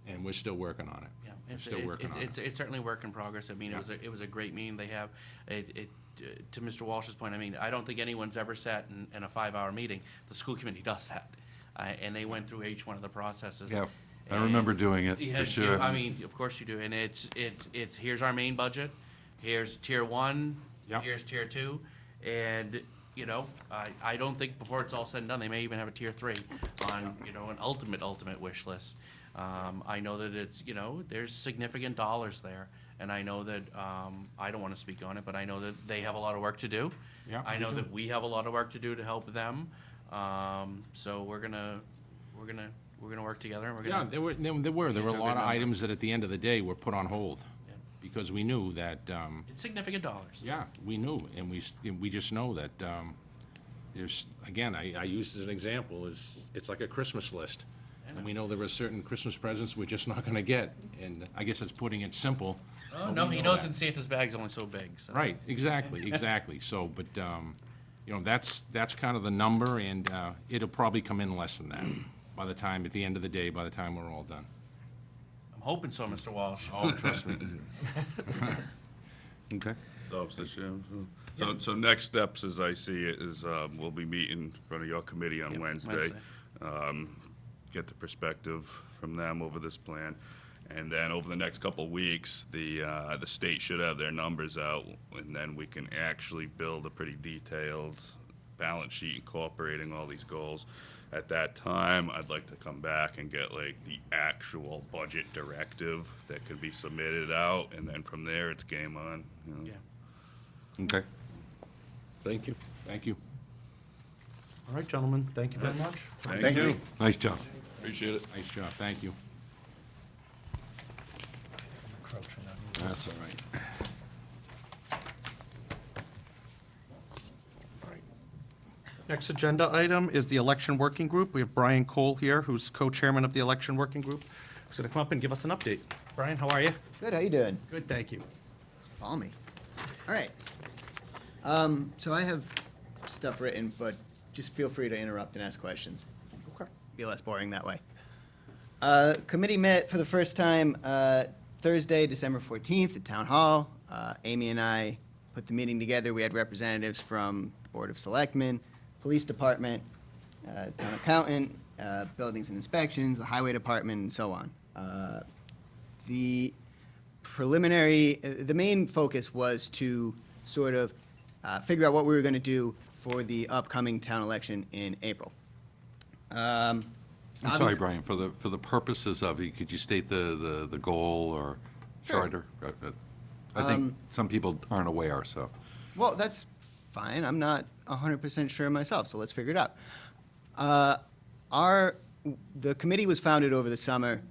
And we're still working on it. Yeah, We're it's, still it's, working on it's, it. it's certainly a work in progress. I mean, Yeah. it was a great meeting they have. To Mr. Walsh's point, I mean, I don't think anyone's ever sat in a 5-hour meeting. The school committee does that. And they went through each one of the processes. Yeah, I remember doing it, Yeah, for sure. I mean, of course you do. And it's, here's our main budget, here's tier 1, Yeah. here's tier 2. And, you know, I don't think before it's all said and done, they may even have a tier 3 on, you know, an ultimate wish list. I know that it's, you know, there's significant dollars there. And I know that, I don't want to speak on it, but I know that they have a lot of work to do. Yeah, I we know do. that we have a lot of work to do to help them. So we're gonna work together and we're Yeah, gonna. there were a Reach lot a of good number. items that at the end of the day were put on hold. Yeah. Because we knew that, It's significant dollars. yeah, we knew, and we just know that, there's, again, I use as an example, it's like a Christmas list. And we know there are certain Christmas presents we're just not gonna get, and I guess it's putting it simple. Oh, but no, we he know knows that. in Santa's bag's only so big, so. Right, exactly, so, but, you know, that's kind of the number, and, it'll probably come in less than that by the time, at the end of the day, by the time we're all done. I'm hoping so, Mr. Walsh. Oh, trust me. Okay. Officer Jim. So next steps, as I see it, is we'll be meeting in front of your committee on Wednesday. Get the perspective from them over this plan. And then over the next couple of weeks, the state should have their numbers out, and then we can actually build a pretty detailed balance sheet incorporating all these goals. At that time, I'd like to come back and get like the actual budget directive that could be submitted out, and then from there, it's game on. You know. Yeah. Okay. Thank you. Thank you. All right, gentlemen, thank you very much. Thank you. Nice job. Appreciate it. Nice job, thank you. That's all right. Next agenda item is the election working group. We have Brian Cole here, who's co-chairman of the election working group. He's going to come up and give us an update. Brian, how are you? Good, how you doing? Good, thank you. It's balmy. All right. So I have stuff written, but just feel free to interrupt and ask questions. Okay. Be less boring that way. Committee met for the first time Thursday, December 14th at Town Hall. Amy and I put the meeting together. We had representatives from the Board of Selectmen, Police Department, Town Accountant, Buildings and Inspections, the Highway Department, and so on. The main focus was to sort of figure out what we were going to do for the upcoming town election in April. I'm sorry, Brian, for the purposes of it, could you state the goal or Sure. charter? I think some people aren't aware, so. Well, that's fine. I'm not 100% sure myself, so let's figure it out. The committee was founded over the summer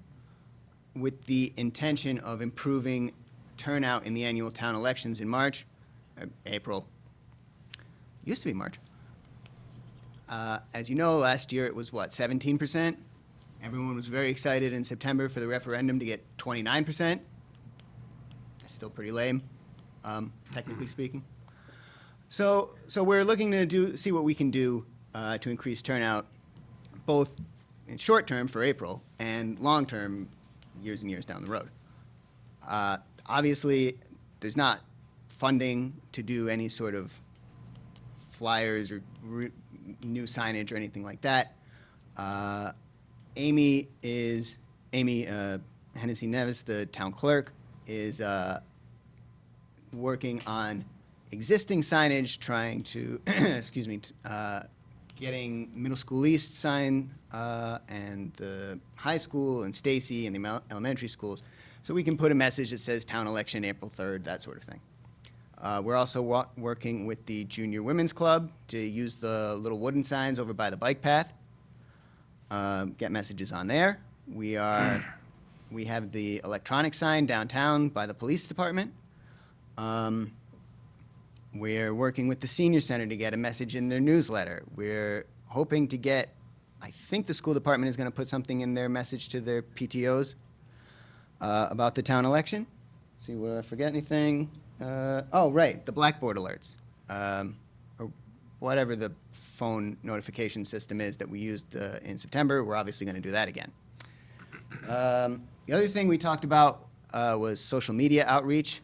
with the intention of improving turnout in the annual town elections in March, April. Used to be March. As you know, last year it was, 17%? Everyone was very excited in September for the referendum to get 29%. That's still pretty lame, technically speaking. So we're looking to see what we can do to increase turnout, both in short term for April and long term, years and years down the road. Obviously, there's not funding to do any sort of flyers or new signage or anything like that. Amy Hennessy Nevis, the town clerk, is working on existing signage, trying to, getting Middle School East sign and the high school and Stacy and the elementary schools, so we can put a message that says town election April 3rd, that sort of thing. We're also working with the Junior Women's Club to use the little wooden signs over by the bike path, get messages on there. We have the electronic sign downtown by the police department. We're working with the senior center to get a message in their newsletter. We're hoping to get, I think the school department is going to put something in their message to their PTOs about the town election. See, will I forget anything? Oh, right, the Blackboard alerts, or whatever the phone notification system is that we used in September. We're obviously going to do that again. The other thing we talked about was social media outreach.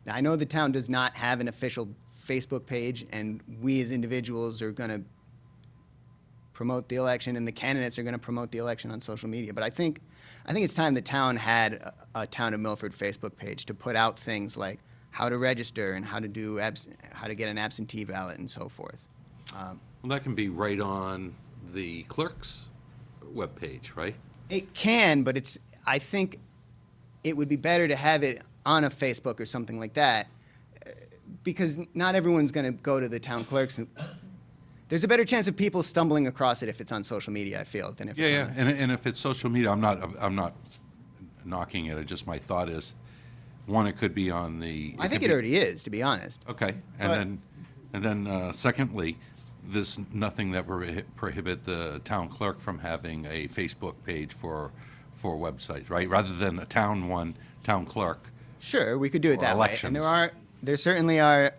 Now, I know the town does not have an official Facebook page, and we as individuals are going to promote the election, and the candidates are going to promote the election on social media. But I think it's time the town had a Town of Milford Facebook page to put out things like how to register and how to get an absentee ballot and so forth. Well, that can be right on the clerk's webpage, right? It can, but I think it would be better to have it on a Facebook or something like that, because not everyone's going to go to the town clerk's. There's a better chance of people stumbling across it if it's on social media, I feel, than if it's on And if it's social media, I'm not knocking it. Just my thought is, one, it could be on the. I think it already is, to be honest. Okay, and then secondly, there's nothing that would prohibit the town clerk from having a Facebook page for websites, right? Rather than a town clerk. Sure, we could do it that way. And elections. there certainly are,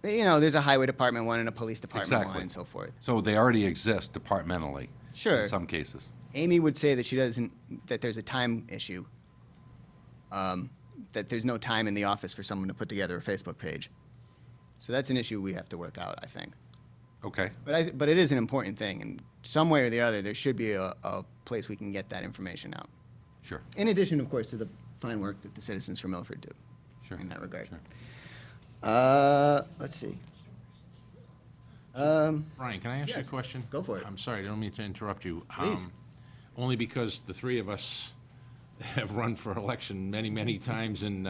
there's a highway department one and a police department one and so forth. So they already exist departmentally. Sure. In some cases. Amy would say that that there's a time issue that there's no time in the office for someone to put together a Facebook page. So that's an issue we have to work out, I think. Okay. But it is an important thing, and some way or the other, there should be a place we can get that information out. Sure. In addition, of course, to the fine work that the citizens from Milford do. Sure. In that regard. Sure. Let's see. Brian, can I ask you a yes, question? go for it. I'm sorry, I don't mean to interrupt you. Please. Only because the three of us have run for election many, many times, and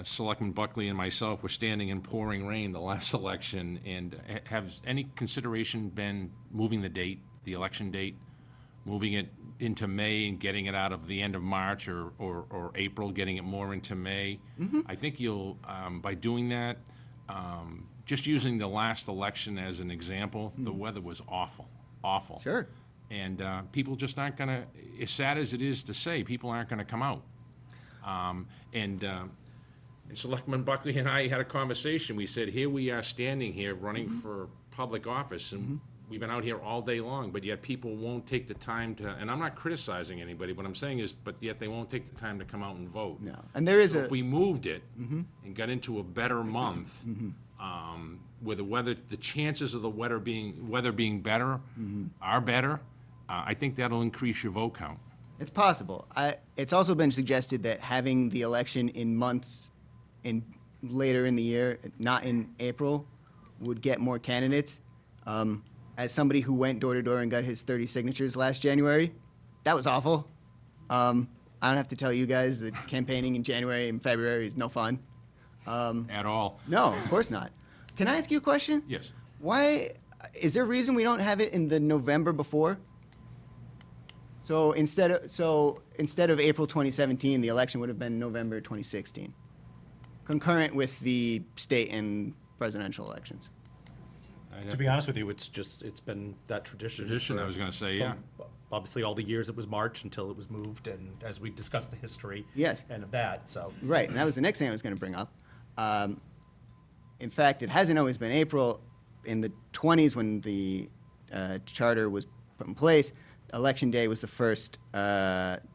Selectman Buckley and myself were standing in pouring rain the last election, and has any consideration been moving the date, the election date, moving it into May and getting it out of the end of March or April, getting it more into May? I think you'll, by doing that, just using the last election as an example, the weather was awful, awful. Sure. And people just aren't going to, as sad as it is to say, people aren't going to come out. And Selectman Buckley and I had a conversation. We said, here we are standing here running for public office, and we've been out here all day long, but yet people won't take the time to, and I'm not criticizing anybody, what I'm saying is, but yet they won't take the time to come out and vote. No. And there is So if we moved it and got into a better month, where the weather, the chances of the weather being better are better, I think that'll increase your vote count. It's possible. It's also been suggested that having the election in months later in the year, not in April, would get more candidates. As somebody who went door to door and got his 30 signatures last January, that was awful. I don't have to tell you guys that campaigning in January and February is no fun. At all. No, of course not. Can I ask you a question? Yes. Why, is there a reason we don't have it in the November before? So instead of April 2017, the election would have been November 2016, concurrent with the state and presidential elections. To be honest with you, it's been that tradition. Tradition, I was gonna say, yeah. from, obviously, all the years it was March until it was moved, and as we discussed the history. Yes. And of that, so. Right, and that was the next thing I was going to bring up. In fact, it hasn't always been April. In the 20s, when the charter was put in place, Election Day was the first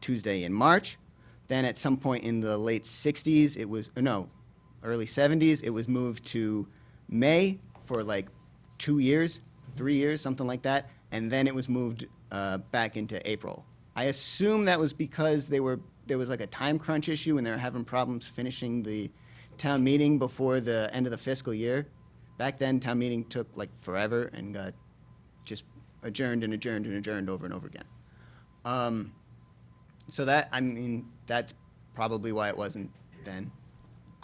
Tuesday in March. Then at some point in the late 60s, early 70s, it was moved to May for like 2 years, 3 years, something like that. And then it was moved back into April. I assume that was because there was like a time crunch issue and they were having problems finishing the town meeting before the end of the fiscal year. Back then, town meeting took like forever and got just adjourned and adjourned and adjourned over and over again. So that's probably why it wasn't then.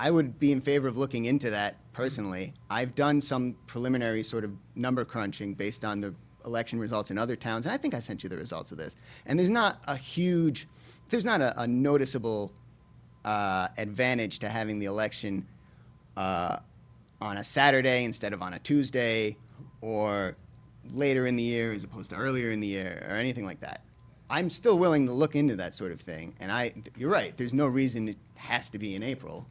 I would be in favor of looking into that personally. I've done some preliminary sort of number crunching based on the election results in other towns, and I think I sent you the results of this. And there's not a noticeable advantage to having the election on a Saturday instead of on a Tuesday, or later in the year as opposed to earlier in the year, or anything like that. I'm still willing to look into that sort of thing, and you're right, there's no reason it has to be in April.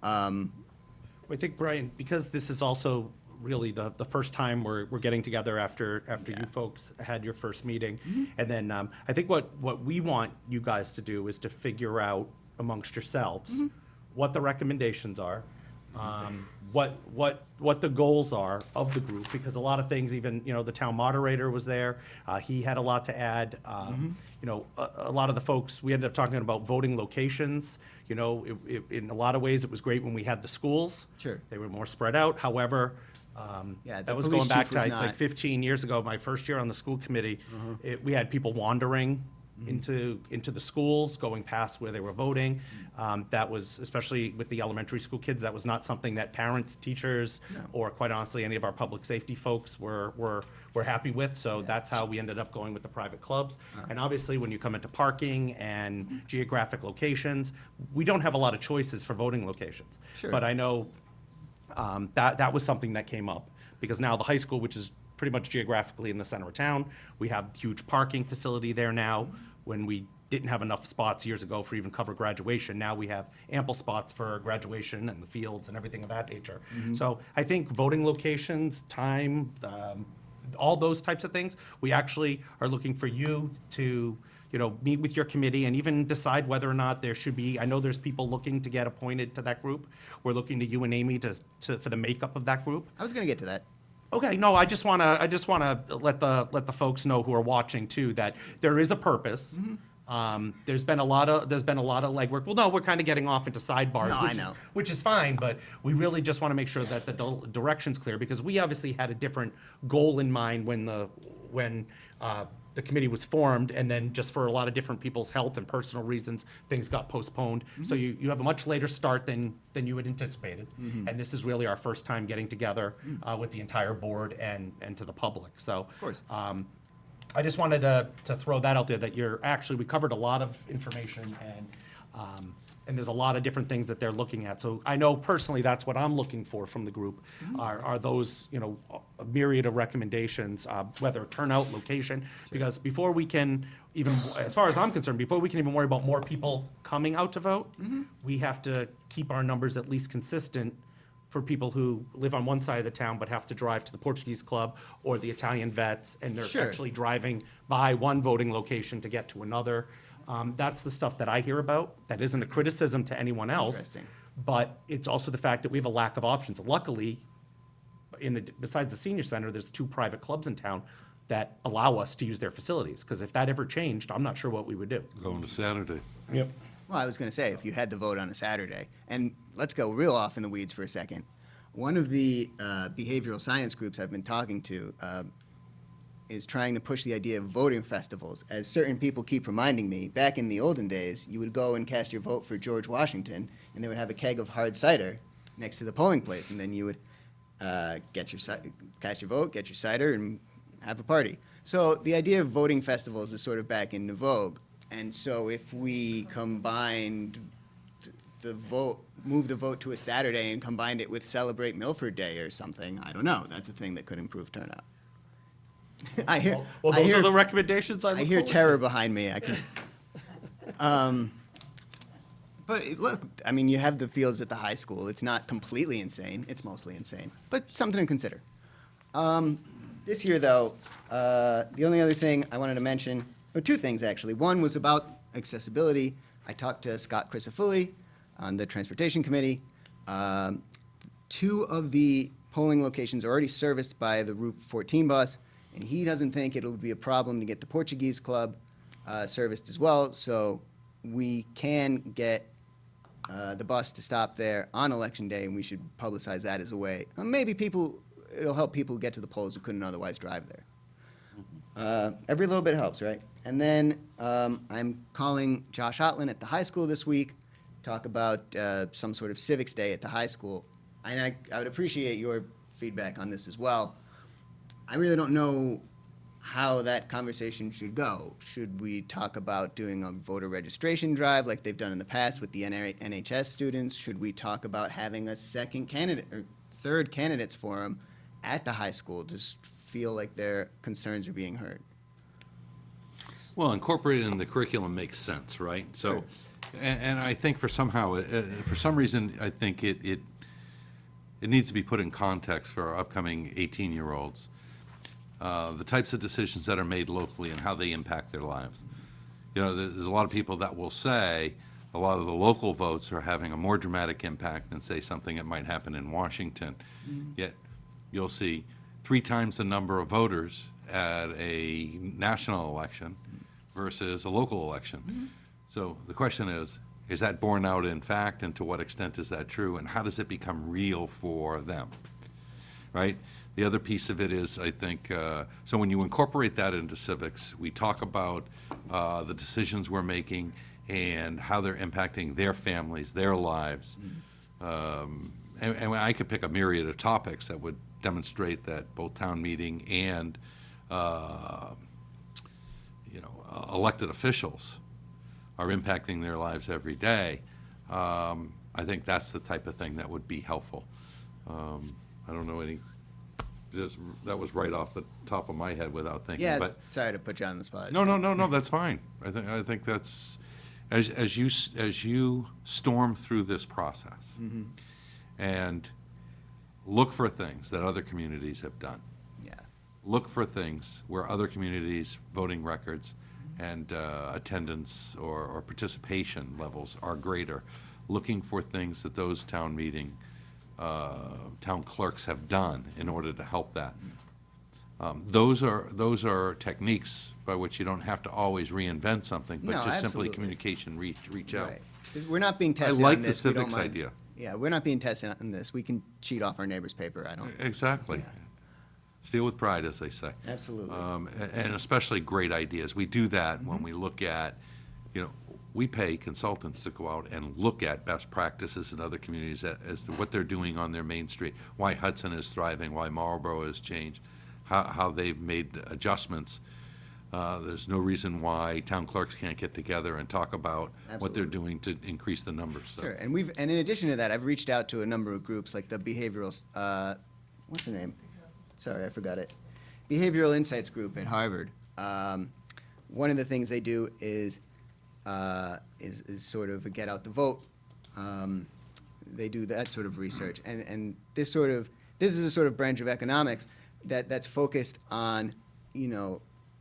I think, Brian, because this is also really the first time we're getting together after you folks had your first meeting. And then I think what we want you guys to do is to figure out amongst yourselves what the recommendations are, what the goals are of the group, because a lot of things, even, the town moderator was there. He had a lot to add. A lot of the folks, we ended up talking about voting locations. In a lot of ways, it was great when we had the schools. Sure. They were more spread out. However, the that was police going back chief was to not- like 15 years ago, my first year on the school committee. We had people wandering into the schools, going past where they were voting. That was, especially with the elementary school kids, that was not something that parents, teachers, or quite honestly, any of our public safety folks were happy with. So that's how we ended up going with the private clubs. And obviously, when you come into parking and geographic locations, we don't have a lot of choices for voting locations. Sure. But I know that was something that came up, because now the high school, which is pretty much geographically in the center of town, we have huge parking facility there now. When we didn't have enough spots years ago for even cover graduation, now we have ample spots for graduation and the fields and everything of that nature. So I think voting locations, time, all those types of things, we actually are looking for you to meet with your committee and even decide whether or not there should be, I know there's people looking to get appointed to that group. We're looking to you and Amy for the makeup of that group. I was going to get to that. Okay, no, I just wanna let the folks know who are watching too, that there is a purpose. There's been a lot of legwork. Well, no, we're kind of getting off into sidebars, No, I know. which is fine, but we really just want to make sure that the direction's clear, because we obviously had a different goal in mind when the committee was formed, and then just for a lot of different people's health and personal reasons, things got postponed. So you have a much later start than you had anticipated. And this is really our first time getting together with the entire board and to the public. So, Of course. I just wanted to throw that out there, that we covered a lot of information, and there's a lot of different things that they're looking at. So I know personally, that's what I'm looking for from the group, are those, a myriad of recommendations, whether turnout, location, because before we can even, as far as I'm concerned, before we can even worry about more people coming out to vote, we have to keep our numbers at least consistent for people who live on one side of the town but have to drive to the Portuguese Club or the Italian Vets, and they're Sure. actually driving by one voting location to get to another. That's the stuff that I hear about. That isn't a criticism to anyone else. Interesting. But it's also the fact that we have a lack of options. Luckily, besides the senior center, there's 2 private clubs in town that allow us to use their facilities. Because if that ever changed, I'm not sure what we would do. Going to Saturdays. Yep. Well, I was going to say, if you had the vote on a Saturday, and let's go real off in the weeds for a second. One of the behavioral science groups I've been talking to is trying to push the idea of voting festivals. As certain people keep reminding me, back in the olden days, you would go and cast your vote for George Washington, and they would have a keg of hard cider next to the polling place, and then you would cast your vote, get your cider, and have a party. So the idea of voting festivals is sort of back in vogue. And so if we combined the vote, move the vote to a Saturday and combined it with Celebrate Milford Day or something, I don't know, that's a thing that could improve turnout. I hear, Well, I those hear, are the recommendations I look I hear forward to. terror behind me. I can. But look, I mean, you have the fields at the high school. It's not completely insane. It's mostly insane, but something to consider. This year, though, the only other thing I wanted to mention, or 2 things actually. One was about accessibility. I talked to Scott Crisafulli on the Transportation Committee. 2 of the polling locations are already serviced by the Route 14 bus, and he doesn't think it'll be a problem to get the Portuguese Club serviced as well. So we can get the bus to stop there on Election Day, and we should publicize that as a way. Maybe it'll help people get to the polls who couldn't otherwise drive there. Every little bit helps, right? And then I'm calling Josh Otlin at the high school this week, talk about some sort of civics day at the high school. And I would appreciate your feedback on this as well. I really don't know how that conversation should go. Should we talk about doing a voter registration drive like they've done in the past with the NHS students? Should we talk about having a second candidate or third candidates forum at the high school to feel like their concerns are being heard? Well, incorporated in the curriculum makes sense, right? So, Sure. and I think for some reason, I think it needs to be put in context for our upcoming 18-year-olds. The types of decisions that are made locally and how they impact their lives. There's a lot of people that will say a lot of the local votes are having a more dramatic impact than, say, something that might happen in Washington. Yet you'll see 3 times the number of voters at a national election versus a local election. So the question is that borne out in fact, and to what extent is that true, and how does it become real for them, right? The other piece of it is, I think, so when you incorporate that into civics, we talk about the decisions we're making and how they're impacting their families, their lives. And I could pick a myriad of topics that would demonstrate that both town meeting and elected officials are impacting their lives every day. I think that's the type of thing that would be helpful. I don't know that was right off the top of my head without thinking. Yeah, but sorry to put you on the spot. No, that's fine. I think that's as you storm through this process and look for things that other communities have done. Yeah. Look for things where other communities' voting records and attendance or participation levels are greater, looking for things that those town clerks have done in order to help that. Those are techniques by which you don't have to always reinvent something, but No, just simply absolutely. communication, reach out. Right. 'Cause we're not being I tested on like the this. We don't civics mind. idea. Yeah, we're not being tested on this. We can cheat off our neighbor's paper. I don't. Exactly. Steal with pride, as they say. Absolutely. And especially great ideas. We do that when we look at, we pay consultants to go out and look at best practices in other communities as to what they're doing on their main street, why Hudson is thriving, why Marlboro has changed, how they've made adjustments. There's no reason why town clerks can't get together and talk about what they're doing to increase the numbers. So. Sure, and in addition to that, I've reached out to a number of groups like the behavioral, what's the name? Sorry, I forgot it. Behavioral Insights Group at Harvard. One of the things they do is sort of a get out the vote. They do that sort of research, and this is a sort of branch of economics that's focused on,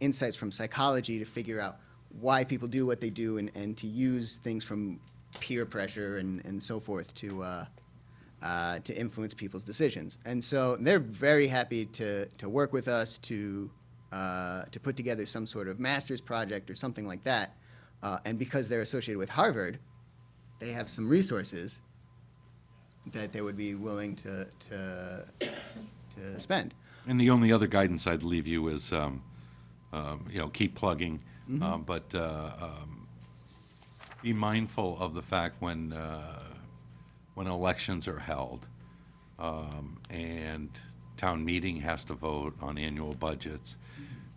insights from psychology to figure out why people do what they do and to use things from peer pressure and so forth to influence people's decisions. And so they're very happy to work with us to put together some sort of master's project or something like that. And because they're associated with Harvard, they have some resources that they would be willing to spend. And the only other guidance I'd leave you is, keep plugging, but be mindful of the fact when elections are held and town meeting has to vote on annual budgets,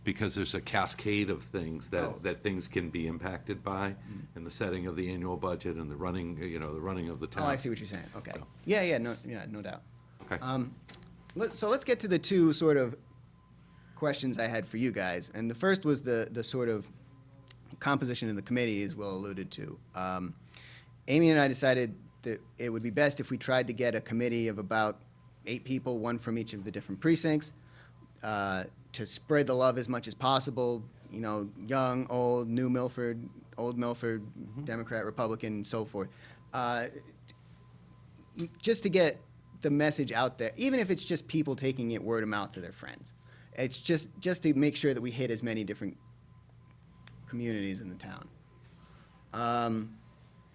because there's a cascade of things that things can be impacted by in the setting of the annual budget and the running of the town. Oh, I see what you're saying. Okay. So. No doubt. Okay. So let's get to the two sort of questions I had for you guys. And the first was the sort of composition of the committee, as Will alluded to. Amy and I decided that it would be best if we tried to get a committee of about 8 people, one from each of the different precincts, to spread the love as much as possible. Young, old, new Milford, old Milford, Democrat, Republican, and so forth. Just to get the message out there, even if it's just people taking it word of mouth to their friends. It's just to make sure that we hit as many different communities in the town.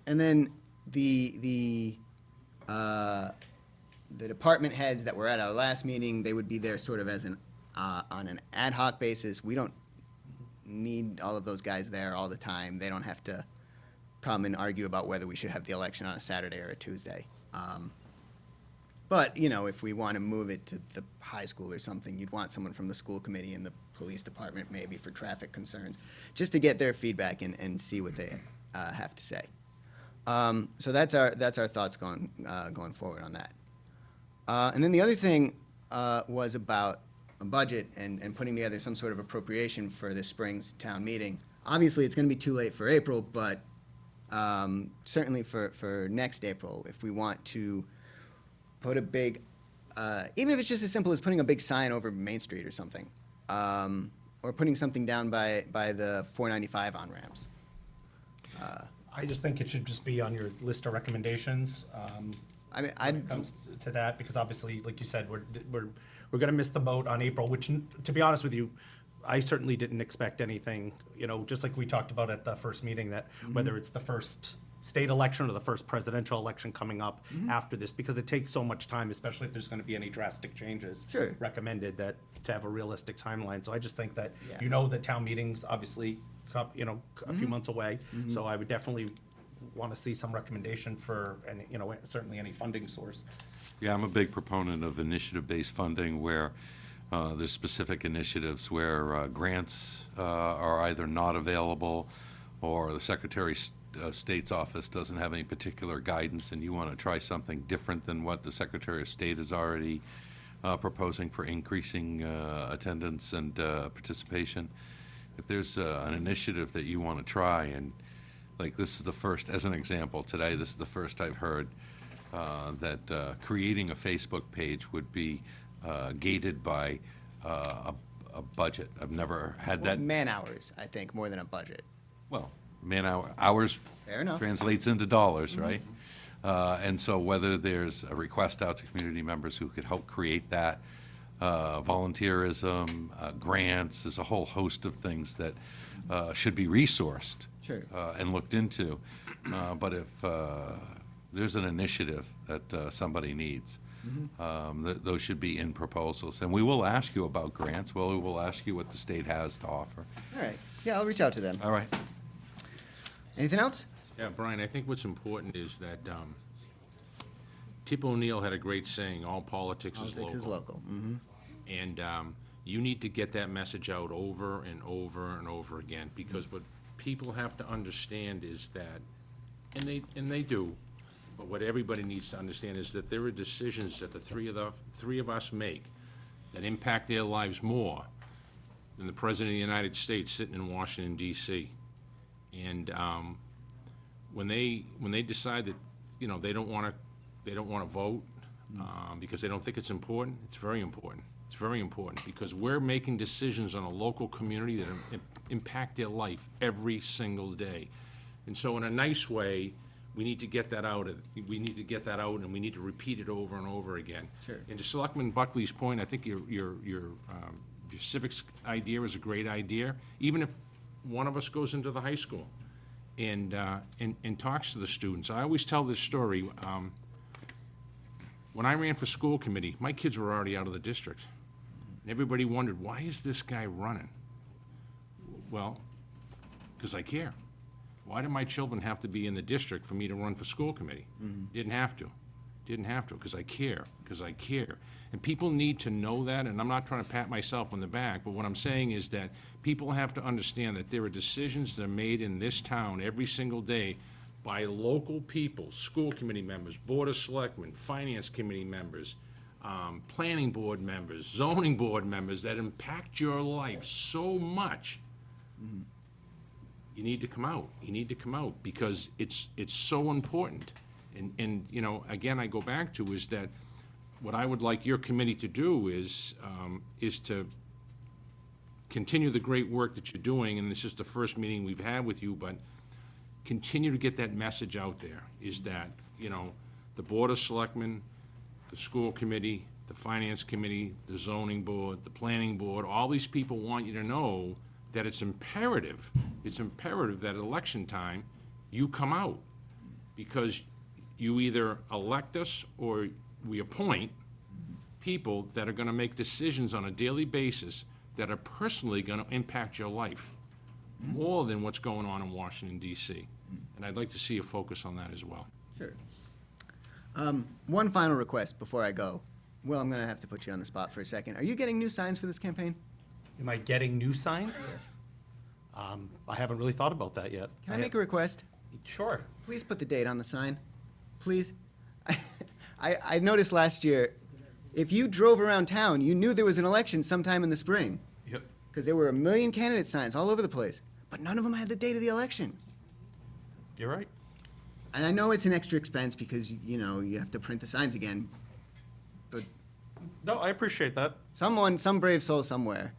And then the department heads that were at our last meeting, they would be there sort of as on an ad hoc basis. We don't need all of those guys there all the time. They don't have to come and argue about whether we should have the election on a Saturday or a Tuesday. But, if we want to move it to the high school or something, you'd want someone from the school committee and the police department maybe for traffic concerns, just to get their feedback and see what they have to say. So that's our thoughts going forward on that. And then the other thing was about a budget and putting together some sort of appropriation for this spring's town meeting. Obviously, it's going to be too late for April, but certainly for next April, if we want to put a big, even if it's just as simple as putting a big sign over Main Street or something, or putting something down by the 495 on-ramps. I just think it should just be on your list of recommendations. I mean, when it comes to that, because obviously, like you said, we're gonna miss the boat on April, which, to be honest with you, I certainly didn't expect anything, just like we talked about at the first meeting, that whether it's the first state election or the first presidential election coming up after this, because it takes so much time, especially if there's gonna be any drastic changes Sure. recommended, that to have a realistic timeline. So I just think that, Yeah. the town meetings, obviously, a few months away. So I would definitely want to see some recommendation for, and, certainly any funding source. Yeah, I'm a big proponent of initiative-based funding where there's specific initiatives where grants are either not available or the Secretary of State's office doesn't have any particular guidance and you want to try something different than what the Secretary of State is already proposing for increasing attendance and participation. If there's an initiative that you want to try, and like this is the first, as an example, today, this is the first I've heard that creating a Facebook page would be gated by a a budget. I've never had Well, that. man-hours, I think, more than a budget. Well, hours Fair enough. translates into dollars, right? And so whether there's a request out to community members who could help create that, volunteerism, grants, there's a whole host of things that should be resourced. Sure. And looked into. But if there's an initiative that somebody needs, those should be in proposals. And we will ask you about grants. Well, we will ask you what the state has to offer. All right. Yeah, I'll reach out to them. All right. Anything else? Yeah, Brian, I think what's important is that Tip O'Neill had a great saying, all politics is local. Politics is local. Mm-hmm. And you need to get that message out over and over and over again, because what people have to understand is that, and they do, but what everybody needs to understand is that there are decisions that the three of us make that impact their lives more than the President of the United States sitting in Washington, D.C. And when they decide that, they don't want to vote because they don't think it's important, it's very important. It's very important because we're making decisions on a local community that impact their life every single day. And so in a nice way, we need to get that out. We need to get that out, and we need to repeat it over and over again. Sure. And to Selectman Buckley's point, I think your civics idea is a great idea. Even if one of us goes into the high school and talks to the students. I always tell this story. When I ran for school committee, my kids were already out of the district. And everybody wondered, why is this guy running? Well, because I care. Why do my children have to be in the district for me to run for school committee? Didn't have to, because I care, And people need to know that, and I'm not trying to pat myself on the back, but what I'm saying is that people have to understand that there are decisions that are made in this town every single day by local people, school committee members, board of selectmen, finance committee members, planning board members, zoning board members, that impact your life so much. You need to come out. You need to come out because it's so important. And again, I go back to is that what I would like your committee to do is to continue the great work that you're doing, and this is the first meeting we've had with you, but continue to get that message out there, is that, the Board of Selectmen, the school committee, the finance committee, the zoning board, the planning board, all these people want you to know that it's imperative that at election time, you come out, because you either elect us or we appoint people that are gonna make decisions on a daily basis that are personally gonna impact your life, more than what's going on in Washington, D.C. And I'd like to see a focus on that as well. Sure. One final request before I go. Well, I'm going to have to put you on the spot for a second. Are you getting new signs for this campaign? Am I getting new signs? Yes. I haven't really thought about that yet. Can I make a request? Sure. Please put the date on the sign. Please. I noticed last year, if you drove around town, you knew there was an election sometime in the spring. Yep. Because there were a million candidate signs all over the place. But none of them had the date of the election. You're right. And I know it's an extra expense because, you have to print the signs again. But No, I appreciate that. some brave soul somewhere.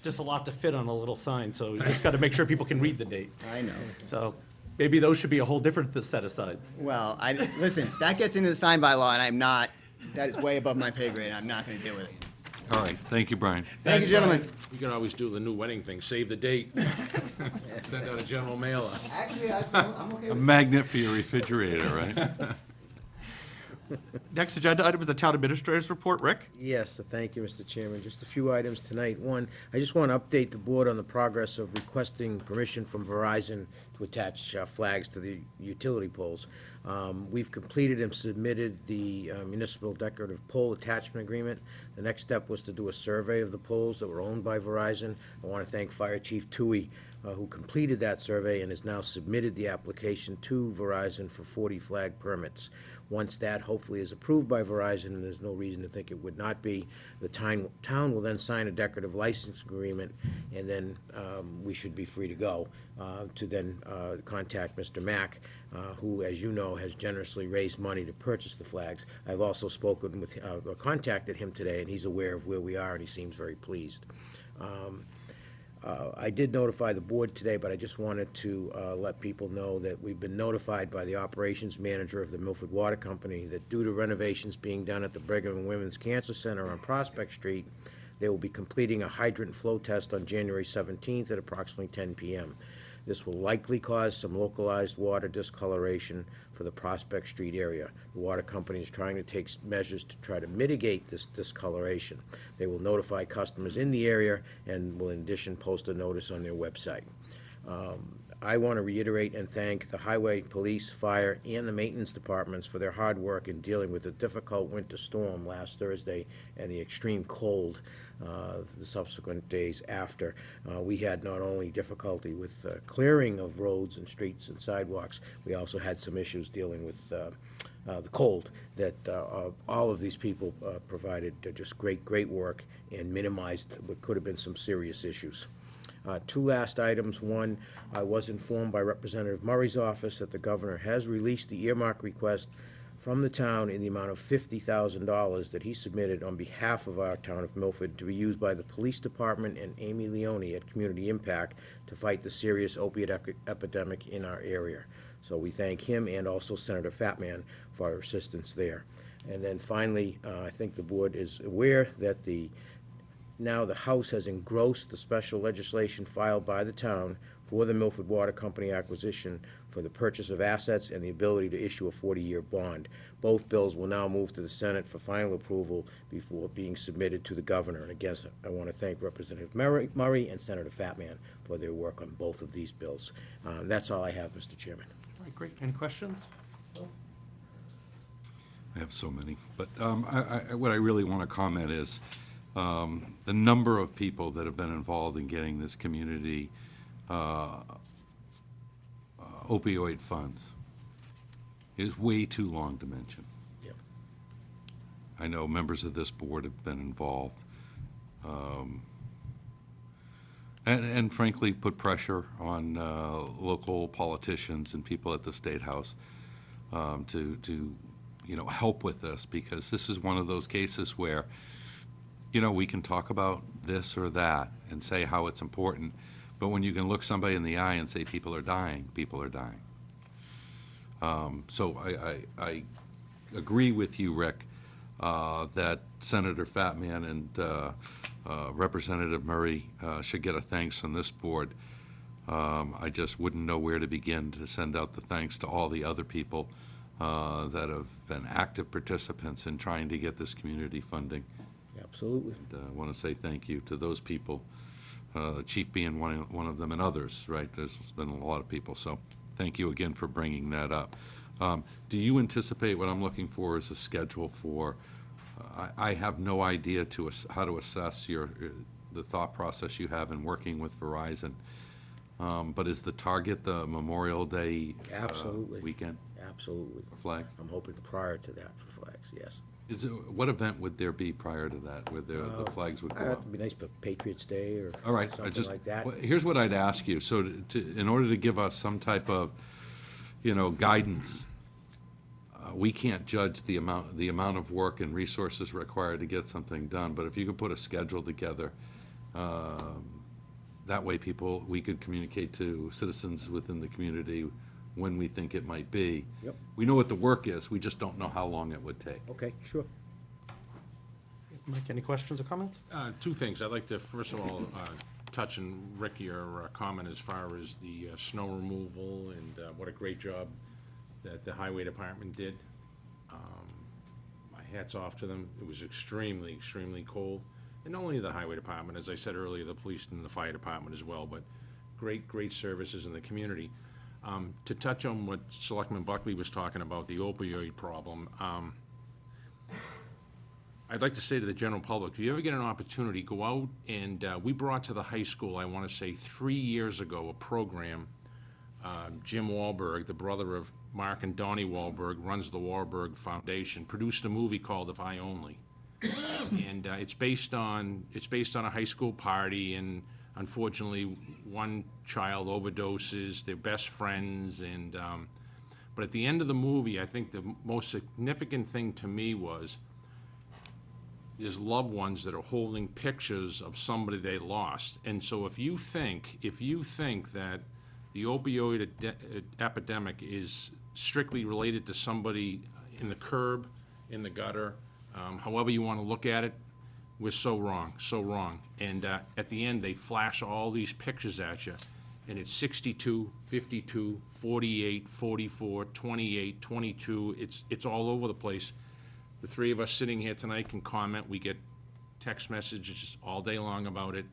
Just a lot to fit on a little sign, so you just gotta make sure people can read the date. I know. So maybe those should be a whole different set of signs. Well, listen, that gets into the sign by law, and that is way above my pay grade. I'm not going to deal with it. All right, thank you, Brian. Thank you, gentlemen. We could always do the new wedding thing, save the date, send out a general mailer. Actually, I'm okay A magnet for your refrigerator, right? Next agenda item is the town administrator's report. Rick? Yes, thank you, Mr. Chairman. Just a few items tonight. One, I just want to update the board on the progress of requesting permission from Verizon to attach flags to the utility poles. We've completed and submitted the municipal decorative pole attachment agreement. The next step was to do a survey of the poles that were owned by Verizon. I want to thank Fire Chief Tui who completed that survey and has now submitted the application to Verizon for 40 flag permits. Once that hopefully is approved by Verizon, and there's no reason to think it would not be, the town will then sign a decorative license agreement, and then we should be free to go to then contact Mr. Mack, who, as you know, has generously raised money to purchase the flags. I've also spoken with, contacted him today, and he's aware of where we are, and he seems very pleased. I did notify the board today, but I just wanted to let people know that we've been notified by the operations manager of the Milford Water Company that due to renovations being done at the Brigham and Women's Cancer Center on Prospect Street, they will be completing a hydrant flow test on January 17th at approximately 10 p.m. This will likely cause some localized water discoloration for the Prospect Street area. The water company is trying to take measures to try to mitigate this discoloration. They will notify customers in the area and will in addition post a notice on their website. I want to reiterate and thank the highway, police, fire, and the maintenance departments for their hard work in dealing with the difficult winter storm last Thursday and the extreme cold the subsequent days after. We had not only difficulty with clearing of roads and streets and sidewalks, we also had some issues dealing with the cold that all of these people provided just great work and minimized what could have been some serious issues. Two last items. One, I was informed by Representative Murray's office that the governor has released the earmark request from the town in the amount of $50,000 that he submitted on behalf of our town of Milford to be used by the police department and Amy Leone at Community Impact to fight the serious opiate epidemic in our area. So we thank him and also Senator Fatman for our assistance there. And then finally, I think the board is aware that now the House has engrossed the special legislation filed by the town for the Milford Water Company acquisition for the purchase of assets and the ability to issue a 40-year bond. Both bills will now move to the Senate for final approval before being submitted to the governor. And again, I want to thank Representative Murray and Senator Fatman for their work on both of these bills. That's all I have, Mr. Chairman. All right, great. Any questions? I have so many, but what I really want to comment is the number of people that have been involved in getting this community opioid funds is way too long to mention. Yep. I know members of this board have been involved, and frankly put pressure on local politicians and people at the State House to help with this, because this is one of those cases where we can talk about this or that and say how it's important, but when you can look somebody in the eye and say people are dying, people are dying. So I agree with you, Rick, that Senator Fatman and Representative Murray should get a thanks from this board. I just wouldn't know where to begin to send out the thanks to all the other people that have been active participants in trying to get this community funding. Absolutely. And I want to say thank you to those people, the chief being one of them, and others, right? There's been a lot of people, so thank you again for bringing that up. Do you anticipate, what I'm looking for is a schedule for, I have no idea how to assess the thought process you have in working with Verizon, but is the target the Memorial Day Absolutely. Weekend? Absolutely. Flags? I'm hoping prior to that for flags, yes. What event would there be prior to that, where the flags would go It'd up? be nice, but Patriots Day or All right, something like that. well, here's what I'd ask you. So in order to give us some type of, guidance, we can't judge the amount of work and resources required to get something done, but if you could put a schedule together, that way we could communicate to citizens within the community when we think it might be. Yep. We know what the work is, we just don't know how long it would take. Okay, sure. Mike, any questions or comments? Two things. I'd like to, first of all, touch on, Rick, your comment as far as the snow removal and what a great job that the highway department did. My hat's off to them. It was extremely, extremely cold. And not only the highway department, as I said earlier, the police and the fire department as well, but great services in the community. To touch on what Selectman Buckley was talking about, the opioid problem, I'd like to say to the general public, if you ever get an opportunity, go out and, we brought to the high school, I want to say 3 years ago, a program. Jim Wahlberg, the brother of Mark and Donnie Wahlberg, runs the Wahlberg Foundation, produced a movie called If I Only. And it's based on a high school party, and unfortunately, one child overdoses, they're best friends, and, but at the end of the movie, I think the most significant thing to me was there's loved ones that are holding pictures of somebody they lost. And so if you think that the opioid epidemic is strictly related to somebody in the curb, in the gutter, however you want to look at it, we're so wrong, so wrong. And at the end, they flash all these pictures at you, and it's 62, 52, 48, 44, 28, 22. It's all over the place. The three of us sitting here tonight can comment. We get text messages all day long about it.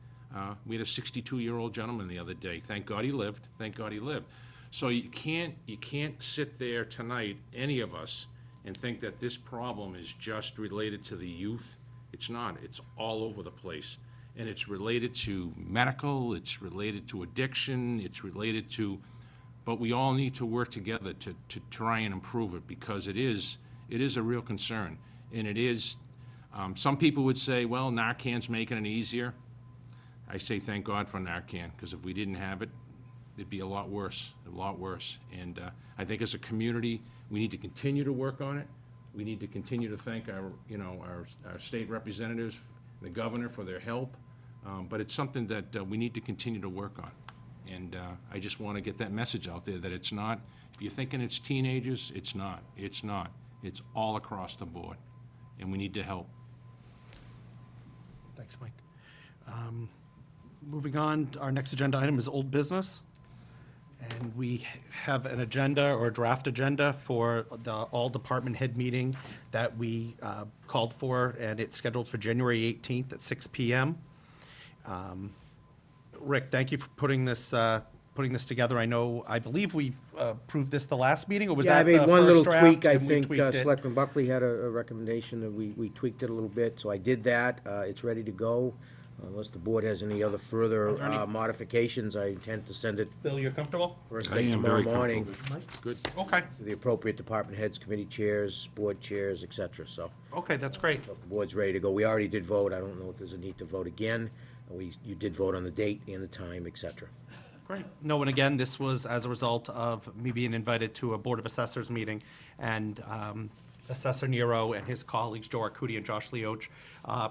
We had a 62-year-old gentleman the other day. Thank God he lived. Thank God he lived. So you can't sit there tonight, any of us, and think that this problem is just related to the youth. It's not. It's all over the place. And it's related to medical, it's related to addiction, it's related to, but we all need to work together to try and improve it, because it is a real concern. And it is, some people would say, well, Narcan's making it easier. I say thank God for Narcan, because if we didn't have it, it'd be a lot worse, a lot worse. And I think as a community, we need to continue to work on it. We need to continue to thank our state representatives, the governor, for their help. But it's something that we need to continue to work on. And I just want to get that message out there that it's not, if you're thinking it's teenagers, it's not. It's not. It's all across the board. And we need to help. Thanks, Mike. Moving on, our next agenda item is old business. And we have an agenda or a draft agenda for the all-department head meeting that we called for, and it's scheduled for January 18th at 6 PM. Rick, thank you for putting this together. I believe we approved this the last meeting, or was that the Yeah, I made one first little draft tweak. I and we think tweaked it? Selectman Buckley had a recommendation that we tweaked it a little bit, so I did that. It's ready to go. Unless the board has any other further Are there any- modifications, I intend to send it Bill, you're comfortable? first I thing am tomorrow very morning comfortable. Good. Okay, to the appropriate department heads, committee chairs, board chairs, et cetera. So okay, that's great. if the board's ready to go, we already did vote. I don't know if there's a need to vote again. You did vote on the date and the time, et cetera. Great. No, and again, this was as a result of me being invited to a Board of Assessors meeting, and Assessor Nero and his colleagues, Joe Arcudi and Josh Leoch,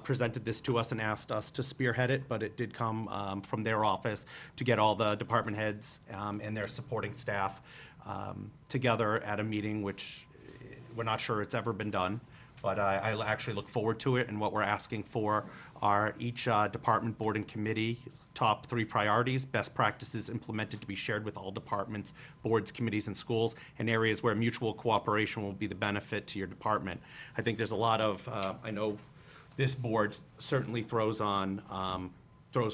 presented this to us and asked us to spearhead it, but it did come from their office to get all the department heads and their supporting staff together at a meeting, which we're not sure it's ever been done. But I actually look forward to it, and what we're asking for are each department, board, and committee top 3 priorities, best practices implemented to be shared with all departments, boards, committees, and schools, and areas where mutual cooperation will be the benefit to your department. I think there's a lot of, I know this board certainly throws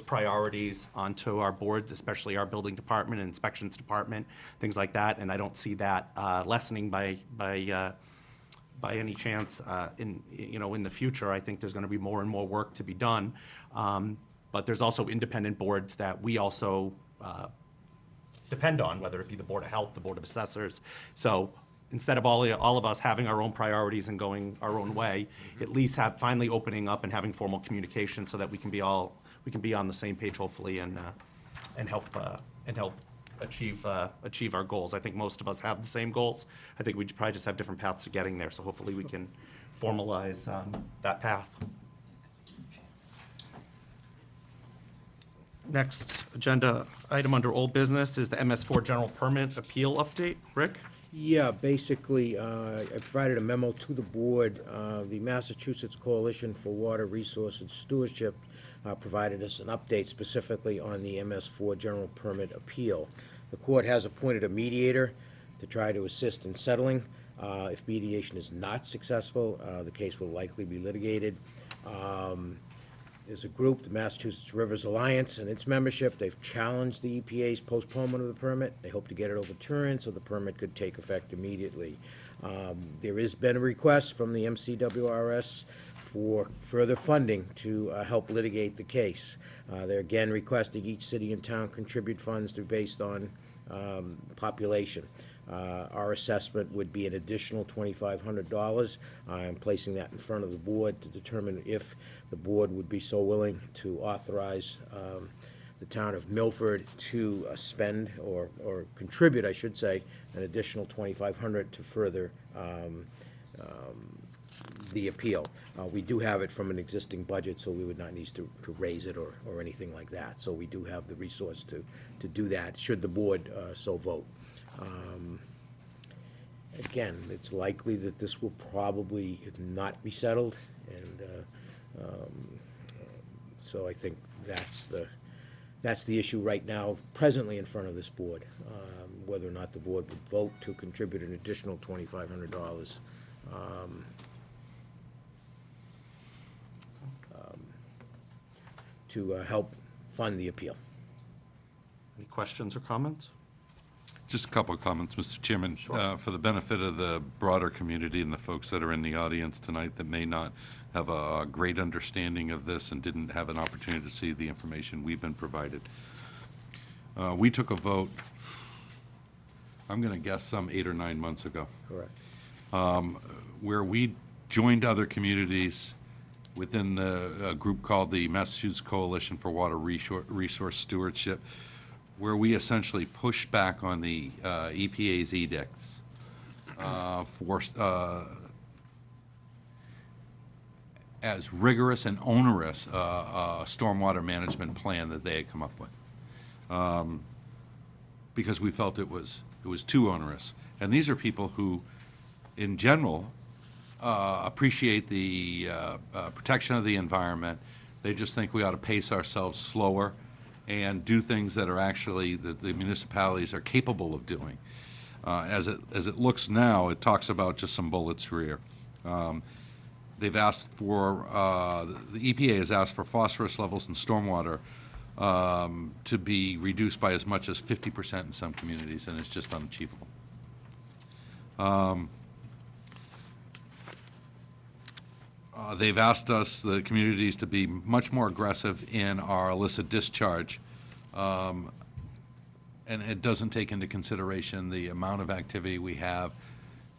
priorities onto our boards, especially our building department and inspections department, things like that, and I don't see that lessening by any chance in the future. I think there's going to be more and more work to be done. But there's also independent boards that we also depend on, whether it be the Board of Health, the Board of Assessors. So instead of all of us having our own priorities and going our own way, at least finally opening up and having formal communication so that we can be on the same page, hopefully, and help achieve our goals. I think most of us have the same goals. I think we probably just have different paths to getting there, so hopefully we can formalize that path. Next agenda item under old business is the MS4 general permit appeal update. Rick? Yeah, basically, I provided a memo to the board. The Massachusetts Coalition for Water Resource and Stewardship provided us an update specifically on the MS4 general permit appeal. The court has appointed a mediator to try to assist in settling. If mediation is not successful, the case will likely be litigated. There's a group, the Massachusetts Rivers Alliance, and its membership. They've challenged the EPA's postponement of the permit. They hope to get it overturned so the permit could take effect immediately. There has been a request from the MCWRS for further funding to help litigate the case. They're again requesting each city and town contribute funds to be based on population. Our assessment would be an additional $2,500. I'm placing that in front of the board to determine if the board would be so willing to authorize the town of Milford to spend or contribute, I should say, an additional $2,500 to further the appeal. We do have it from an existing budget, so we would not need to raise it or anything like that. So we do have the resource to do that, should the board so vote. Again, it's likely that this will probably not be settled, and so I think that's the issue right now, presently in front of this board, whether or not the board would vote to contribute an additional $2,500 to help fund the appeal. Any questions or comments? Just a couple of comments, Mr. Chairman. For the benefit of the broader community and the folks that are in the audience tonight that may not have a great understanding of this and didn't have an opportunity to see the information we've been provided. We took a vote, I'm going to guess some 8 or 9 months ago. Correct. Where we joined other communities within a group called the Massachusetts Coalition for Water Resource Stewardship, where we essentially pushed back on the EPA's edicts for as rigorous and onerous stormwater management plan that they had come up with, because we felt it was too onerous. And these are people who, in general, appreciate the protection of the environment. They just think we ought to pace ourselves slower and do things that are actually that the municipalities are capable of doing. As it looks now, it talks about just some bullets here. They've asked for the EPA has asked for phosphorus levels in stormwater to be reduced by as much as 50% in some communities, and it's just unachievable. They've asked us, the communities, to be much more aggressive in our illicit discharge, and it doesn't take into consideration the amount of activity we have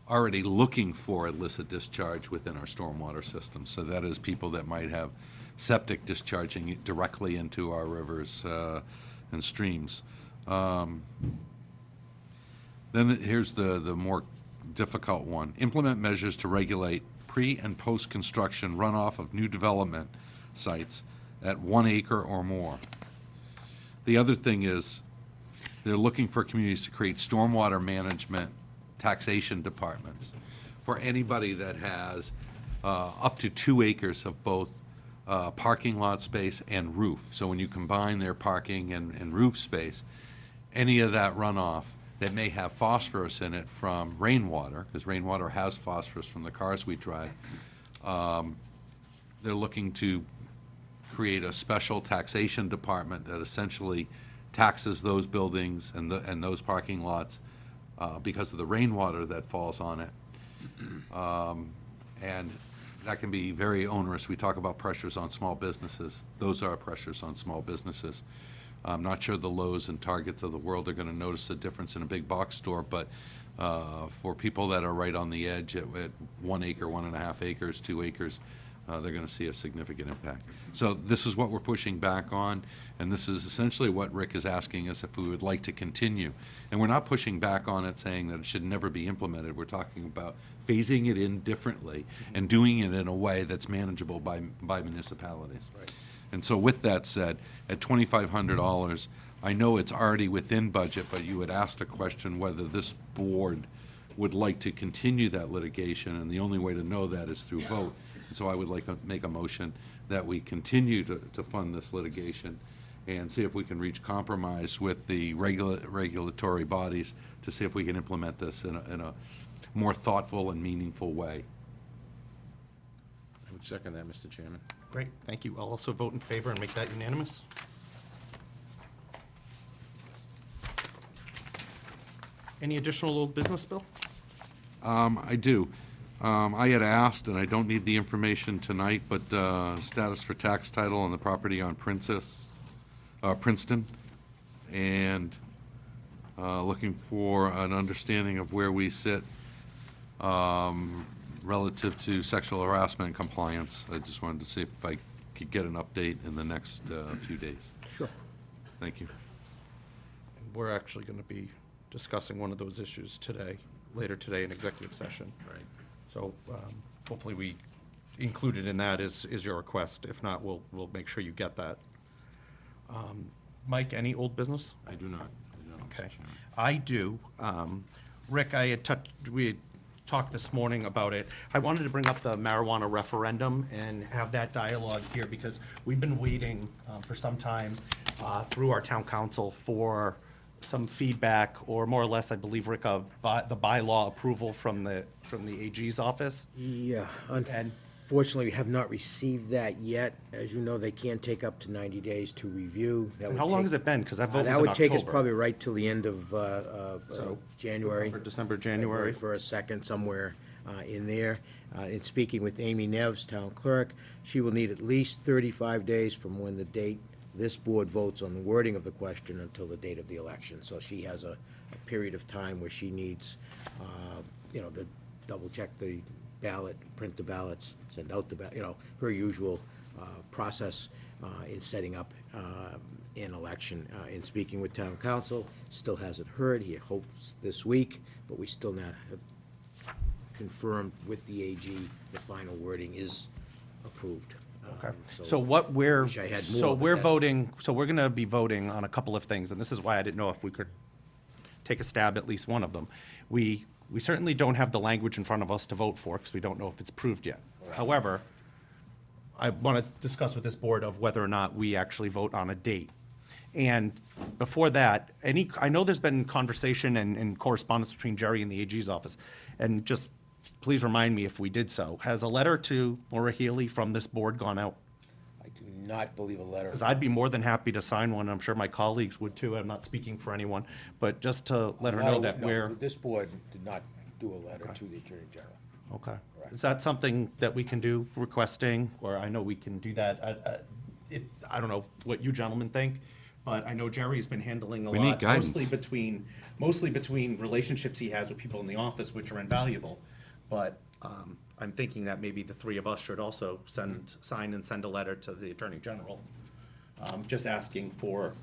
already looking for illicit discharge within our stormwater system. So that is people that might have septic discharging directly into our rivers and streams. Then here's the more difficult one. Implement measures to regulate pre- and post-construction runoff of new development sites at 1 acre or more. The other thing is they're looking for communities to create stormwater management taxation departments for anybody that has up to 2 acres of both parking lot space and roof. So when you combine their parking and roof space, any of that runoff that may have phosphorus in it from rainwater, because rainwater has phosphorus from the cars we drive, they're looking to create a special taxation department that essentially taxes those buildings and those parking lots because of the rainwater that falls on it. And that can be very onerous. We talk about pressures on small businesses. Those are pressures on small businesses. I'm not sure the Lowe's and Targets of the world are going to notice a difference in a big box store, but for people that are right on the edge at 1 acre, 1.5 acres, 2 acres, they're going to see a significant impact. So this is what we're pushing back on, and this is essentially what Rick is asking us if we would like to continue. And we're not pushing back on it saying that it should never be implemented. We're talking about phasing it in differently and doing it in a way that's manageable by municipalities. Right. And so with that said, at $2,500, I know it's already within budget, but you had asked a question whether this board would like to continue that litigation, and the only way to know that is through vote. And so I would like to make a motion that we continue to fund this litigation and see if we can reach compromise with the regulatory bodies to see if we can implement this in a more thoughtful and meaningful way. I would second that, Mr. Chairman. Great, thank you. I'll also vote in favor and make that unanimous. Any additional old business, Bill? I do. I had asked, and I don't need the information tonight, but status for tax title on the property on Princeton, and looking for an understanding of where we sit relative to sexual harassment and compliance. I just wanted to see if I could get an update in the next few days. Sure. Thank you. We're actually going to be discussing one of those issues later today in executive session. Right. So hopefully we include it in that is your request. If not, we'll make sure you get that. Mike, any old business? I do not. Mr. Okay. Chairman. I do. Rick, we had talked this morning about it. I wanted to bring up the marijuana referendum and have that dialogue here because we've been waiting for some time through our town council for some feedback, or more or less, I believe, Rick, the bylaw approval from the AG's office. Yeah, unfortunately, we have not received that yet. As you know, they can take up to 90 days to review. And how long has it been? Because that vote was in That would take us October. probably right till the end of January. November, December, January. February 1st, 2nd, somewhere in there. In speaking with Amy Neves, town clerk, she will need at least 35 days from when the date this board votes on the wording of the question until the date of the election. So she has a period of time where she needs, to double check the ballot, print the ballots, send out the her usual process in setting up an election. In speaking with town council, still hasn't heard. He hopes this week, but we still not have confirmed with the AG the final wording is approved. Okay. So what we're, wish I had more, so but we're that's- voting, so we're going to be voting on a couple of things, and this is why I didn't know if we could take a stab at least one of them. We certainly don't have the language in front of us to vote for, because we don't know if it's approved yet. However, I want to discuss with this board of whether or not we actually vote on a date. And before that, I know there's been conversation and correspondence between Jerry and the AG's office, and just please remind me if we did so. Has a letter to Maura Healy from this board gone out? I do not believe a letter. Because I'd be more than happy to sign one. I'm sure my colleagues would too. I'm not speaking for anyone, but just to let her know that we're, This board did not do a letter to the Attorney General. okay. Is that something that we can do, requesting, or I know we can do that? I don't know what you gentlemen think, but I know Jerry's been handling a We need lot, guidance. mostly between relationships he has with people in the office, which are invaluable. But I'm thinking that maybe the three of us should also sign and send a letter to the Attorney General, just asking for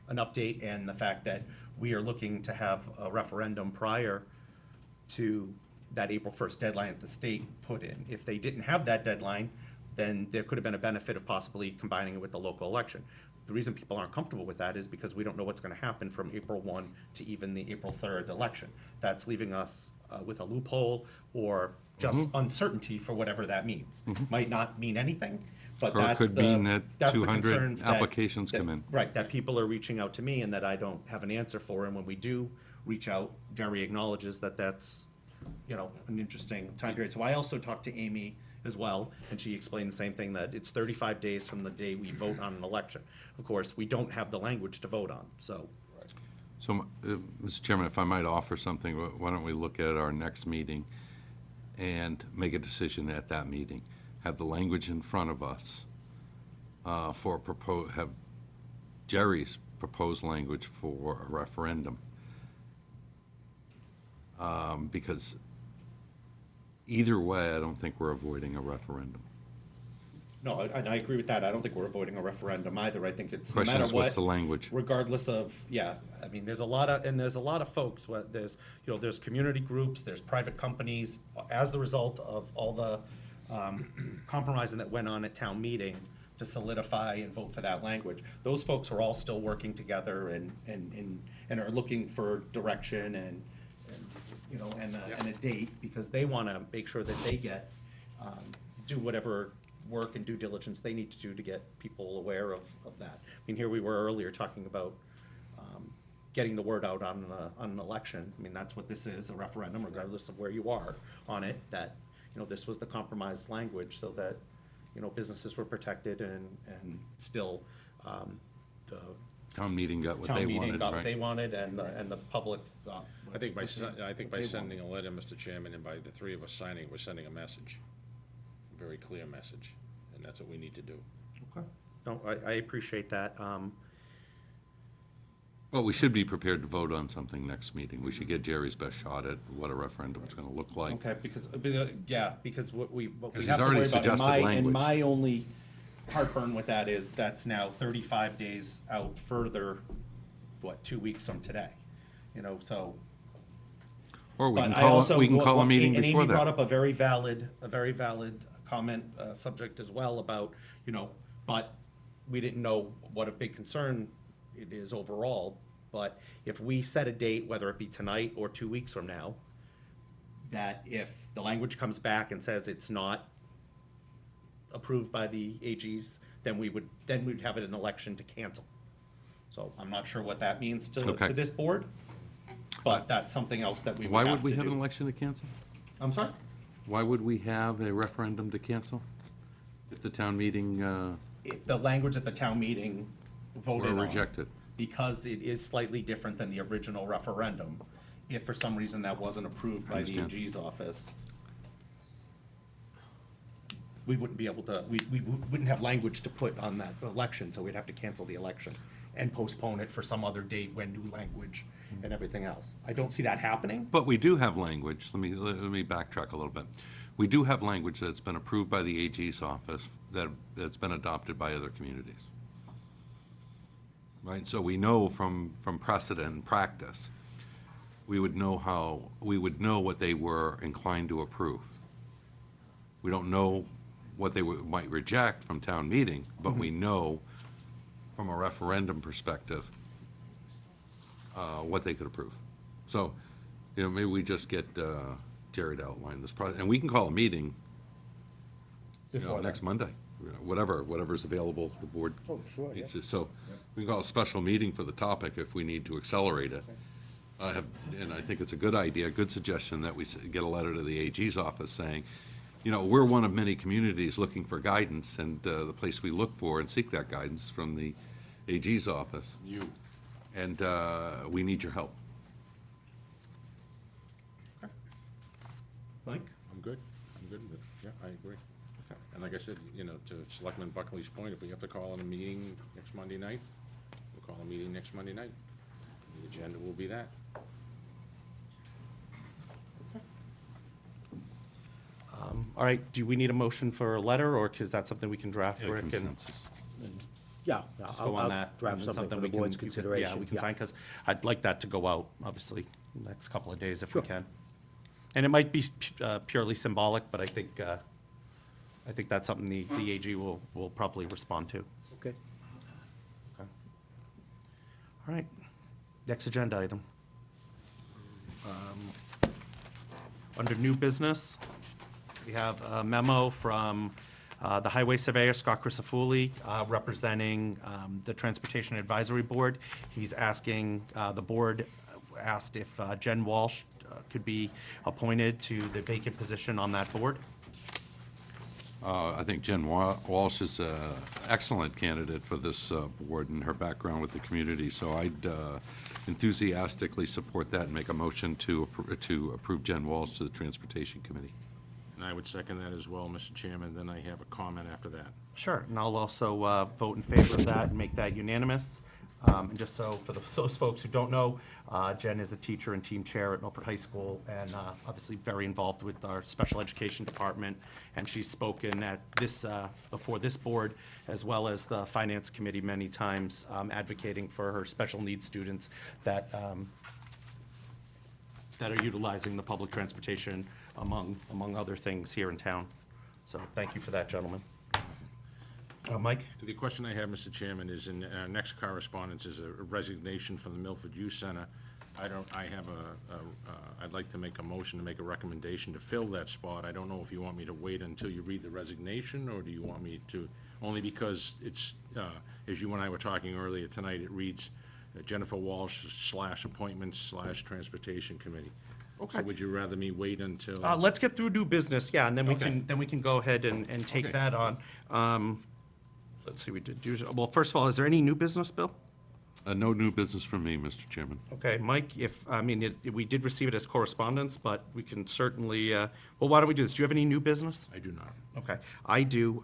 an update and the fact that we are looking to have a referendum prior to that April 1st deadline that the state put in. If they didn't have that deadline, then there could have been a benefit of possibly combining it with the local election. The reason people aren't comfortable with that is because we don't know what's going to happen from April 1 to even the April 3rd election. That's leaving us with a loophole or just uncertainty for whatever that means. Might not mean anything, but Or it that's could the, mean that that's the 200 concerns that- applications come in. Right, that people are reaching out to me and that I don't have an answer for. And when we do reach out, Jerry acknowledges that that's, an interesting time period. So I also talked to Amy as well, and she explained the same thing, that it's 35 days from the day we vote on an election. Of course, we don't have the language to vote on, so. So, Mr. Chairman, if I might offer something, why don't we look at our next meeting and make a decision at that meeting? Have the language in front of us have Jerry's proposed language for a referendum. Because either way, I don't think we're avoiding a referendum. No, and I agree with that. I don't think we're avoiding a referendum either. I think it's no Question matter is, what. what's the language? Regardless of, I mean, there's a lot of folks, there's community groups, there's private companies, as the result of all the compromising that went on at town meeting to solidify and vote for that language. Those folks are all still working together and are looking for direction and a date, because they want to make sure that they get, do whatever work and due diligence they need to do to get people aware of that. I mean, here we were earlier talking about getting the word out on an election. I mean, that's what this is, a referendum, regardless of where you are on it, that, this was the compromised language so that, businesses were protected and still Town meeting got what town they meeting wanted, got what they right? wanted, and the public. I think by, what they sending a letter, Mr. Chairman, and by the three of us signing, we're sending a message, a very clear message, and that's what we need to do. Okay. No, I appreciate that. Well, we should be prepared to vote on something next meeting. We should get Jerry's best shot at what a referendum's gonna look like. Okay, because, because what we Because he's have to already worry about, suggested and language. my only heartburn with that is that's now 35 days out further, 2 weeks from today? You know, so. Or we But can I call, also- we can call a meeting and before Amy brought that. up a very valid comment, subject as well about, but we didn't know what a big concern it is overall. But if we set a date, whether it be tonight or 2 weeks from now, that if the language comes back and says it's not approved by the AGs, then we'd have an election to cancel. So I'm not sure what that means to Okay. this board, but that's something else that we would Why have to would we do. have an election to cancel? I'm sorry? Why would we have a referendum to cancel? If the town meeting, If the language at the town meeting voted on. were rejected? Because it is slightly different than the original referendum, if for some reason that wasn't approved by the Understand. AG's office, we wouldn't be able to, we wouldn't have language to put on that election, so we'd have to cancel the election and postpone it for some other date when new language and everything else. I don't see that happening. But we do have language, let me backtrack a little bit. We do have language that's been approved by the AG's office, that's been adopted by other communities. Right, so we know from precedent and practice, we would know what they were inclined to approve. We don't know what they might reject from town meeting, but we know from a referendum perspective, what they could approve. So, maybe we just get Jerry to outline this project, and we can call a meeting, Before next Monday, whatever's available, the board. Oh, sure, yeah. So, we can call a special meeting for the topic if we need to accelerate it. And I think it's a good idea, a good suggestion that we get a letter to the AG's office saying, we're one of many communities looking for guidance, and the place we look for and seek that guidance from the AG's office. You. And we need your help. Mike? I'm good with it, yeah, I agree. And like I said, to Selectman Buckley's point, if we have to call in a meeting next Monday night, we'll call a meeting next Monday night. The agenda will be that. All right, do we need a motion for a letter, or is that something we can draft, Rick? and Consensus. Yeah, Just I'll go on that. draft and then something for we the board's can- consideration. Yeah, we can sign, because I'd like that to go out, obviously, next couple of days if we Sure. can. And it might be purely symbolic, but I think that's something the AG will probably respond to. Okay. Okay. All right, next agenda item. Under new business, we have a memo from the Highway Surveyor, Scott Crisafulli, representing the Transportation Advisory Board. He's asking, the board asked if Jen Walsh could be appointed to the vacant position on that board. I think Jen Walsh is an excellent candidate for this board and her background with the community, so I'd enthusiastically support that and make a motion to approve Jen Walsh to the Transportation Committee. And I would second that as well, Mr. Chairman, then I have a comment after that. Sure, and I'll also vote in favor of that and make that unanimous. And just so, for those folks who don't know, Jen is a teacher and team chair at Milford High School, and obviously very involved with our special education department. And she's spoken at this, before this board, as well as the finance committee many times, advocating for her special needs students that are utilizing the public transportation among other things here in town. So thank you for that, gentlemen. Mike? The question I have, Mr. Chairman, is in our next correspondence is a resignation from the Milford Youth Center. I'd like to make a motion to make a recommendation to fill that spot. I don't know if you want me to wait until you read the resignation, or do you want me to, only because it's, as you and I were talking earlier tonight, it reads Jennifer Walsh / appointments / Transportation Committee. Okay. So would you rather me wait until? Let's get through new business, yeah, and then we Okay. can go ahead and take Okay. that on. Let's see, well, first of all, is there any new business, Bill? No new business from me, Mr. Chairman. Okay, Mike, we did receive it as correspondence, but we can certainly, well, why don't we do this? Do you have any new business? I do not. Okay, I do.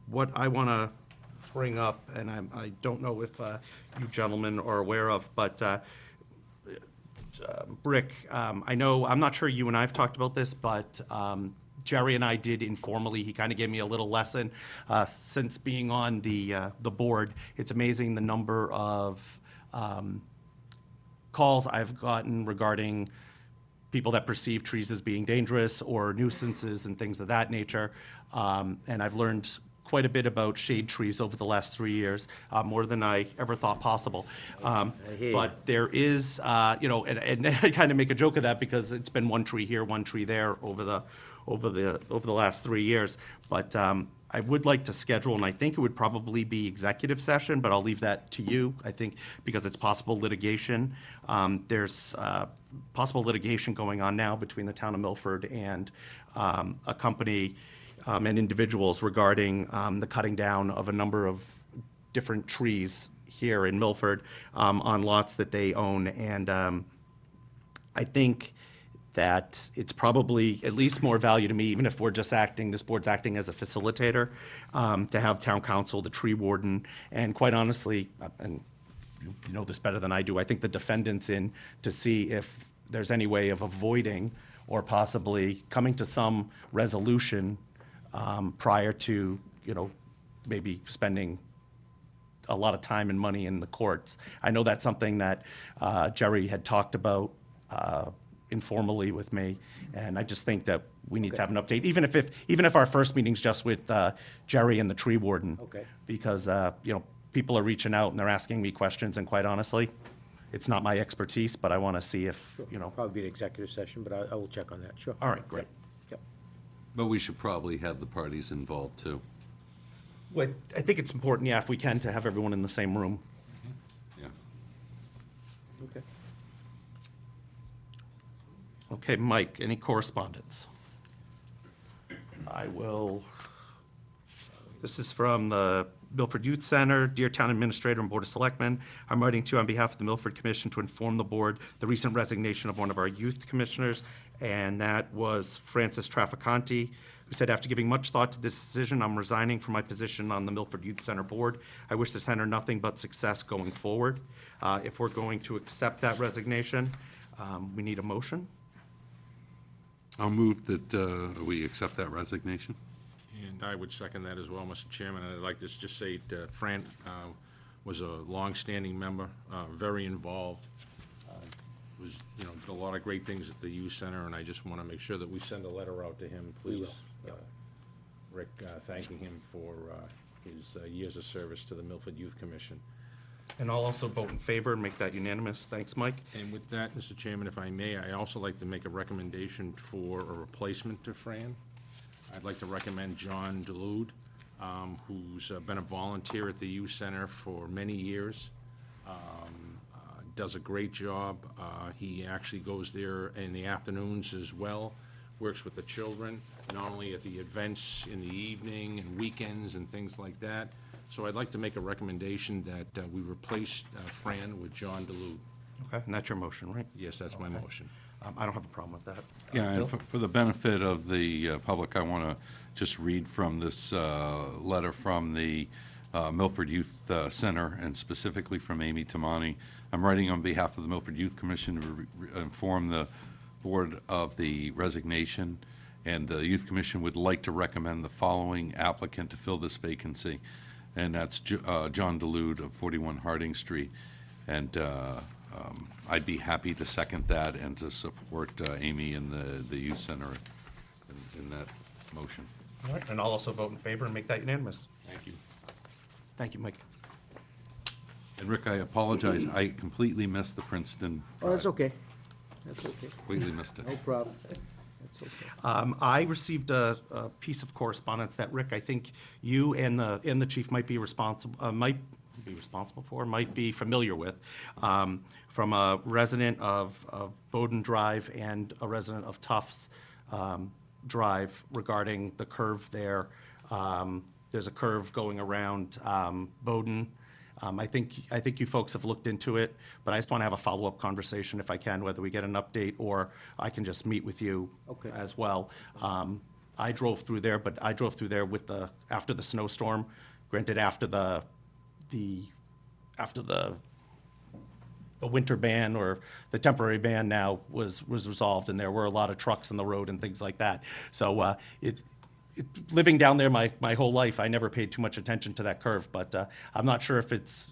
What I want to bring up, and I don't know if you gentlemen are aware of, but Rick, I know, I'm not sure you and I have talked about this, but Jerry and I did informally. He kind of gave me a little lesson. Since being on the board, it's amazing the number of calls I've gotten regarding people that perceive trees as being dangerous or nuisances and things of that nature. And I've learned quite a bit about shade trees over the last 3 years, more than I ever thought possible. But there is, and I kind of make a joke of that because it's been one tree here, one tree there over the last 3 years. But I would like to schedule, and I think it would probably be executive session, but I'll leave that to you, I think, because it's possible litigation. There's possible litigation going on now between the town of Milford and a company and individuals regarding the cutting down of a number of different trees here in Milford on lots that they own. And I think that it's probably at least more value to me, even if we're just this board's acting as a facilitator, to have town council, the tree warden, and quite honestly, and you know this better than I do, I think the defendants in to see if there's any way of avoiding or possibly coming to some resolution prior to, maybe spending a lot of time and money in the courts. I know that's something that Jerry had talked about informally with me, and I just think that we need to have an update, even if our first meeting's just with Jerry and the tree warden. Okay. Because people are reaching out and they're asking me questions, and quite honestly, it's not my expertise, but I want to see if Probably be an executive session, but I will check on that, sure. All right, great. Yep. But we should probably have the parties involved, too. Well, I think it's important, if we can, to have everyone in the same room. Yeah. Okay. Okay, Mike, any correspondence? This is from the Milford Youth Center. Dear Town Administrator and Board of Selectmen, I'm writing to you on behalf of the Milford Commission to inform the board the recent resignation of one of our youth commissioners, and that was Francis Traficante, who said, after giving much thought to this decision, I'm resigning from my position on the Milford Youth Center board. I wish the center nothing but success going forward. If we're going to accept that resignation, we need a motion. I'll move that we accept that resignation. And I would second that as well, Mr. Chairman. And I'd like to just say Fran was a longstanding member, very involved. Did a lot of great things at the youth center, and I just want to make sure that we send a letter out to him, We please. will. Rick, thanking him for his years of service to the Milford Youth Commission. And I'll also vote in favor and make that unanimous. Thanks, Mike. And with that, Mr. Chairman, if I may, I also like to make a recommendation for a replacement to Fran. I'd like to recommend John DeLude, who's been a volunteer at the youth center for many years. Does a great job. He actually goes there in the afternoons as well, works with the children, not only at the events in the evening and weekends and things like that. So I'd like to make a recommendation that we replace Fran with John DeLude. Okay, and that's your motion, right? Yes, that's my motion. I don't have a problem with that. Yeah, Bill? and for the benefit of the public, I want to just read from this letter from the Milford Youth Center, and specifically from Amy Tamani. I'm writing on behalf of the Milford Youth Commission to inform the board of the resignation, and the Youth Commission would like to recommend the following applicant to fill this vacancy, and that's John DeLude of 41 Harding Street. And I'd be happy to second that and to support Amy in the youth center in that motion. All right, and I'll also vote in favor and make that unanimous. Thank you. Thank you, Mike. And Rick, I apologize, I completely missed the Princeton. Oh, that's okay. That's okay. Completely missed it. No problem. That's okay. I received a piece of correspondence that, Rick, I think you and the chief might be familiar with, from a resident of Bowden Drive and a resident of Tufts Drive regarding the curve there. There's a curve going around Bowden I think you folks have looked into it, but I just want to have a follow-up conversation if I can, whether we get an update or I can just meet with you Okay. as well. I drove through there, but I drove through there with after the snowstorm, granted after the winter ban or the temporary ban now was resolved, and there were a lot of trucks on the road and things like that. So living down there my whole life, I never paid too much attention to that curve, but I'm not sure if it's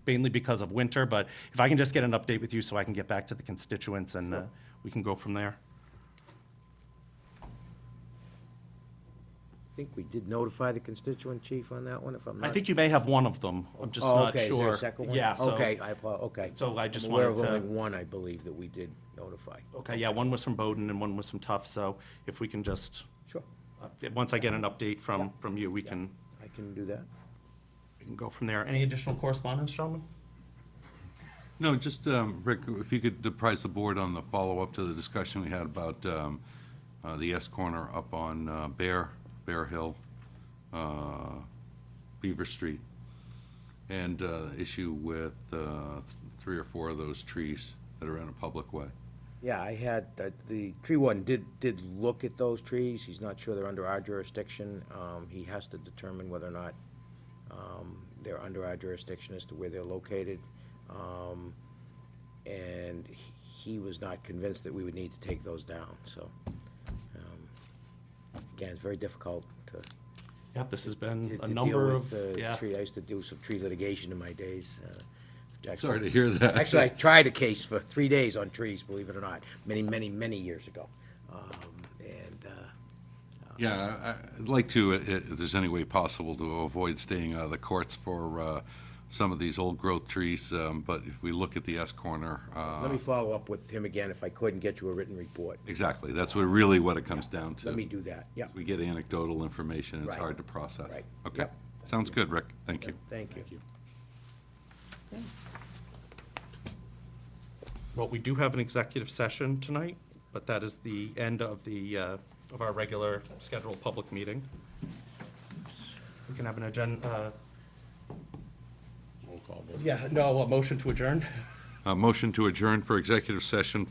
mainly because of winter, but if I can just get an update with you so I can get back to the constituents and we can go from there. I think we did notify the constituent chief on that one, if I'm not. I think you may have one of them, I'm just Oh, not okay, sure. is there a second one? Yeah, so. Okay, okay. So I just I'm aware wanted of to- only one, I believe, that we did notify. Okay, yeah, one was from Bowden and one was from Tufts, so if we can just, Sure, once I get an update from you, we can I can do that. go from there. Any additional correspondence, gentlemen? No, just, Rick, if you could apprise the board on the follow-up to the discussion we had about the S corner up on Bear Hill, Beaver Street, and issue with 3 or 4 of those trees that are in a public way. Yeah, I had, the tree warden did look at those trees. He's not sure they're under our jurisdiction. He has to determine whether or not they're under our jurisdiction as to where they're located. And he was not convinced that we would need to take those down, so. Again, it's very difficult to. Yep, this has been to a deal number with, of, yeah. tree. I used to do some tree litigation in my days. Actually- Sorry to hear that. Actually, I tried a case for 3 days on trees, believe it or not, many years ago. Yeah, I'd like to, if there's any way possible, to avoid staying out of the courts for some of these old-growth trees, but if we look at the S corner. Let me follow up with him again if I could and get you a written report. Exactly, that's really what it comes down to. Let me do that, yeah. We get anecdotal information, it's Right. hard to process. Right. Okay, Yep. sounds good, Rick, thank you. Thank you. Well, we do have an executive session tonight, but that is the end of of our regular scheduled public meeting. We can have an agenda. Yeah, no, a motion to adjourn? Motion to adjourn for executive session.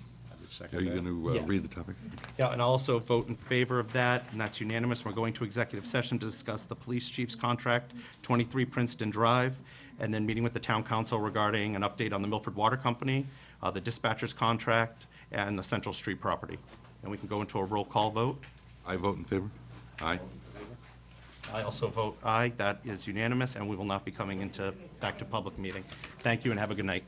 Are you going to Yes. read the topic? Yeah, and I'll also vote in favor of that, and that's unanimous. We're going to executive session to discuss the police chief's contract, 23 Princeton Drive, and then meeting with the town council regarding an update on the Milford Water Company, the dispatcher's contract, and the Central Street property. And we can go into a roll call vote. I vote in favor. Aye. I also vote aye. That is unanimous, and we will not be coming back to public meeting. Thank you and have a good night.